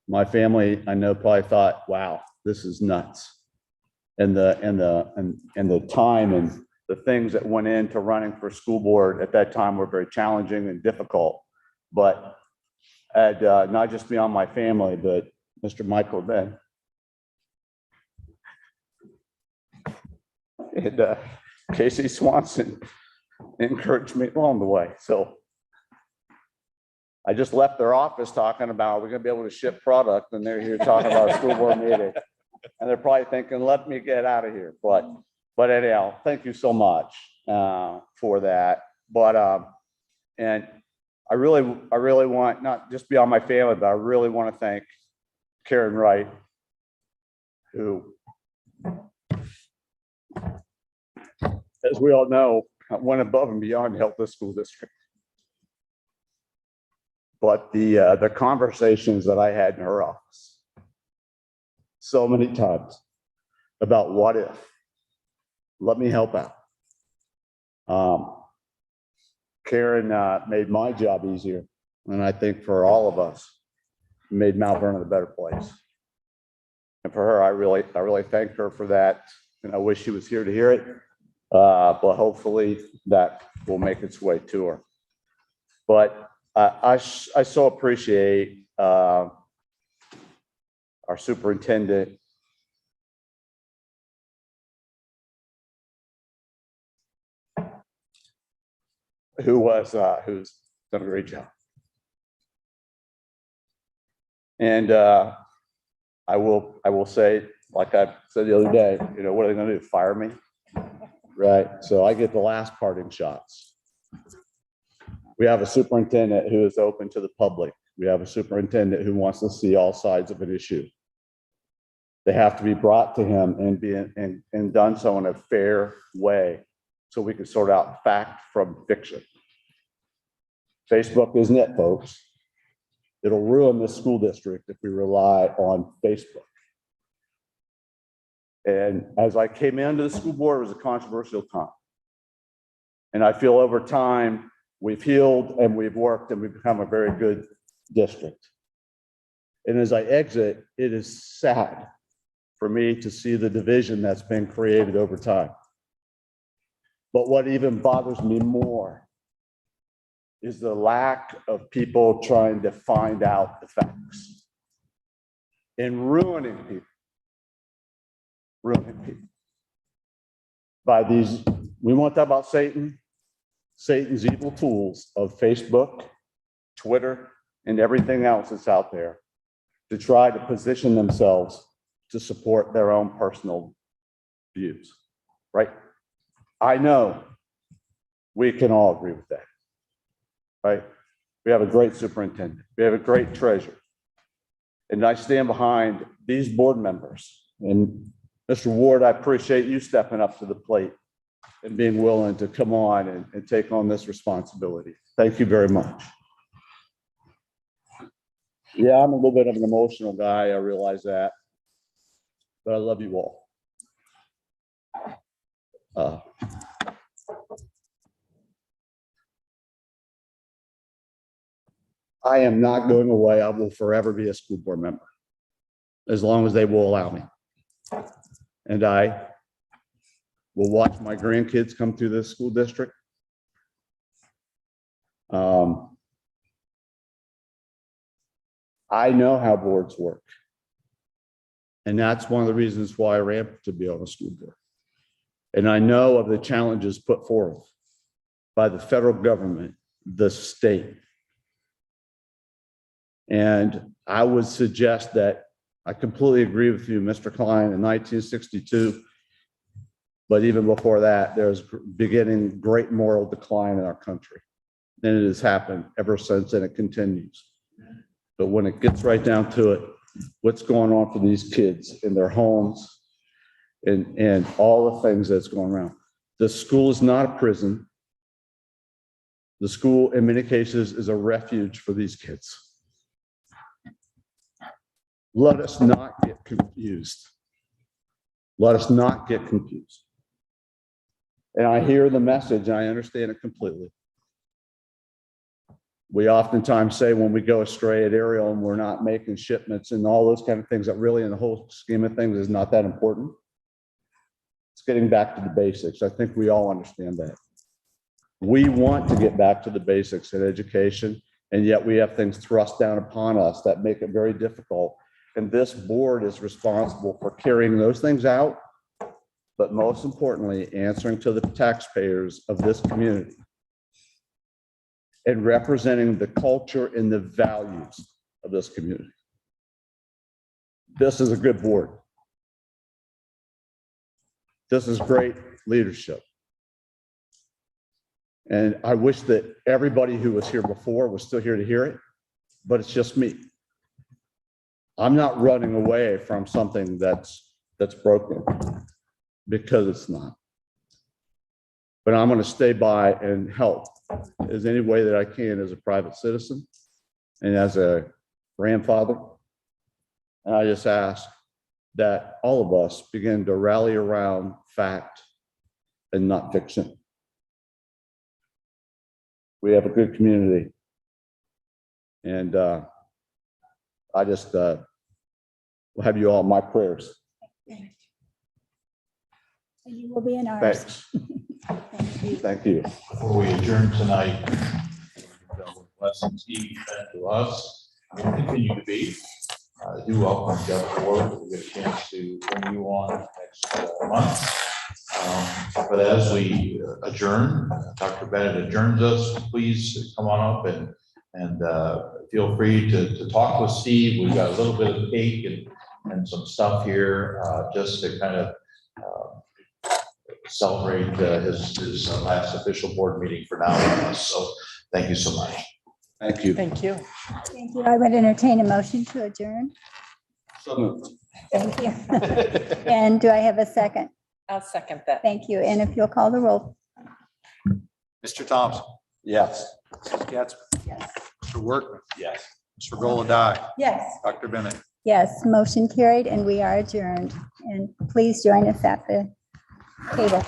my family, I know, probably thought, wow, this is nuts. And the time and the things that went into running for school board at that time were very challenging and difficult. But not just beyond my family, but Mr. Michael Ben. And Casey Swanson encouraged me along the way. So I just left their office talking about, we're going to be able to ship product, and they're here talking about a school board meeting. And they're probably thinking, let me get out of here. But anyhow, thank you so much for that. And I really want, not just beyond my family, but I really want to thank Karen Wright, who, as we all know, went above and beyond to help this school district. But the conversations that I had in her office so many times about what if, let me help out. Karen made my job easier, and I think for all of us, made Mount Vernon a better place. And for her, I really thank her for that, and I wish she was here to hear it. But hopefully that will make its way to her. But I so appreciate our superintendent, who's done a great job. And I will say, like I said the other day, what are they going to do? Fire me? Right. So I get the last parting shots. We have a superintendent who is open to the public. We have a superintendent who wants to see all sides of an issue. They have to be brought to him and done so in a fair way, so we can sort out fact from fiction. Facebook isn't it, folks. It'll ruin this school district if we rely on Facebook. And as I came into the school board, it was a controversial time. And I feel over time, we've healed and we've worked and we've become a very good district. And as I exit, it is sad for me to see the division that's been created over time. But what even bothers me more is the lack of people trying to find out the facts and ruining people by these. We want to talk about Satan's evil tools of Facebook, Twitter, and everything else that's out there to try to position themselves to support their own personal views, right? I know we can all agree with that, right? We have a great superintendent. We have a great treasurer. And I stand behind these board members. And Mr. Ward, I appreciate you stepping up to the plate and being willing to come on and take on this responsibility. Thank you very much. Yeah, I'm a little bit of an emotional guy. I realize that. But I love you all. I am not going away. I will forever be a school board member, as long as they will allow me. And I will watch my grandkids come through this school district. I know how boards work. And that's one of the reasons why I ran to be on a school board. And I know of the challenges put forth by the federal government, the state. And I would suggest that I completely agree with you, Mr. Klein, in 1962. But even before that, there's beginning great moral decline in our country. And it has happened ever since, and it continues. But when it gets right down to it, what's going on for these kids in their homes and all the things that's going around. The school is not a prison. The school, in many cases, is a refuge for these kids. Let us not get confused. Let us not get confused. And I hear the message, and I understand it completely. We oftentimes say when we go astray at Ariel and we're not making shipments and all those kind of things that really in the whole scheme of things is not that important. It's getting back to the basics. I think we all understand that. We want to get back to the basics in education, and yet we have things thrust down upon us that make it very difficult. And this board is responsible for carrying those things out, but most importantly, answering to the taxpayers of this community and representing the culture and the values of this community. This is a good board. This is great leadership. And I wish that everybody who was here before was still here to hear it, but it's just me. I'm not running away from something that's broken, because it's not. But I'm going to stay by and help as any way that I can as a private citizen and as a grandfather. And I just ask that all of us begin to rally around fact and not fiction. We have a good community. And I just will have you all my prayers. You will be in ours. Thanks. Thank you. Before we adjourn tonight, lessons he sent to us will continue to be. I do welcome Jeff Ward. We'll get a chance to bring you on next month. But as we adjourn, Dr. Bennett adjourns us, please come on up and feel free to talk with Steve. We've got a little bit of cake and some stuff here just to kind of celebrate his last official board meeting for now. So thank you so much. Thank you. Thank you. Thank you. I would entertain a motion to adjourn. So moved. Thank you. And do I have a second? I'll second that. Thank you. And if you'll call the roll. Mr. Thompson. Yes. Mrs. Gatsby. Yes. Mr. Workman. Yes. Mr. Golodai. Yes. Dr. Bennett. Yes, motion carried and we are adjourned. And please join us at the table.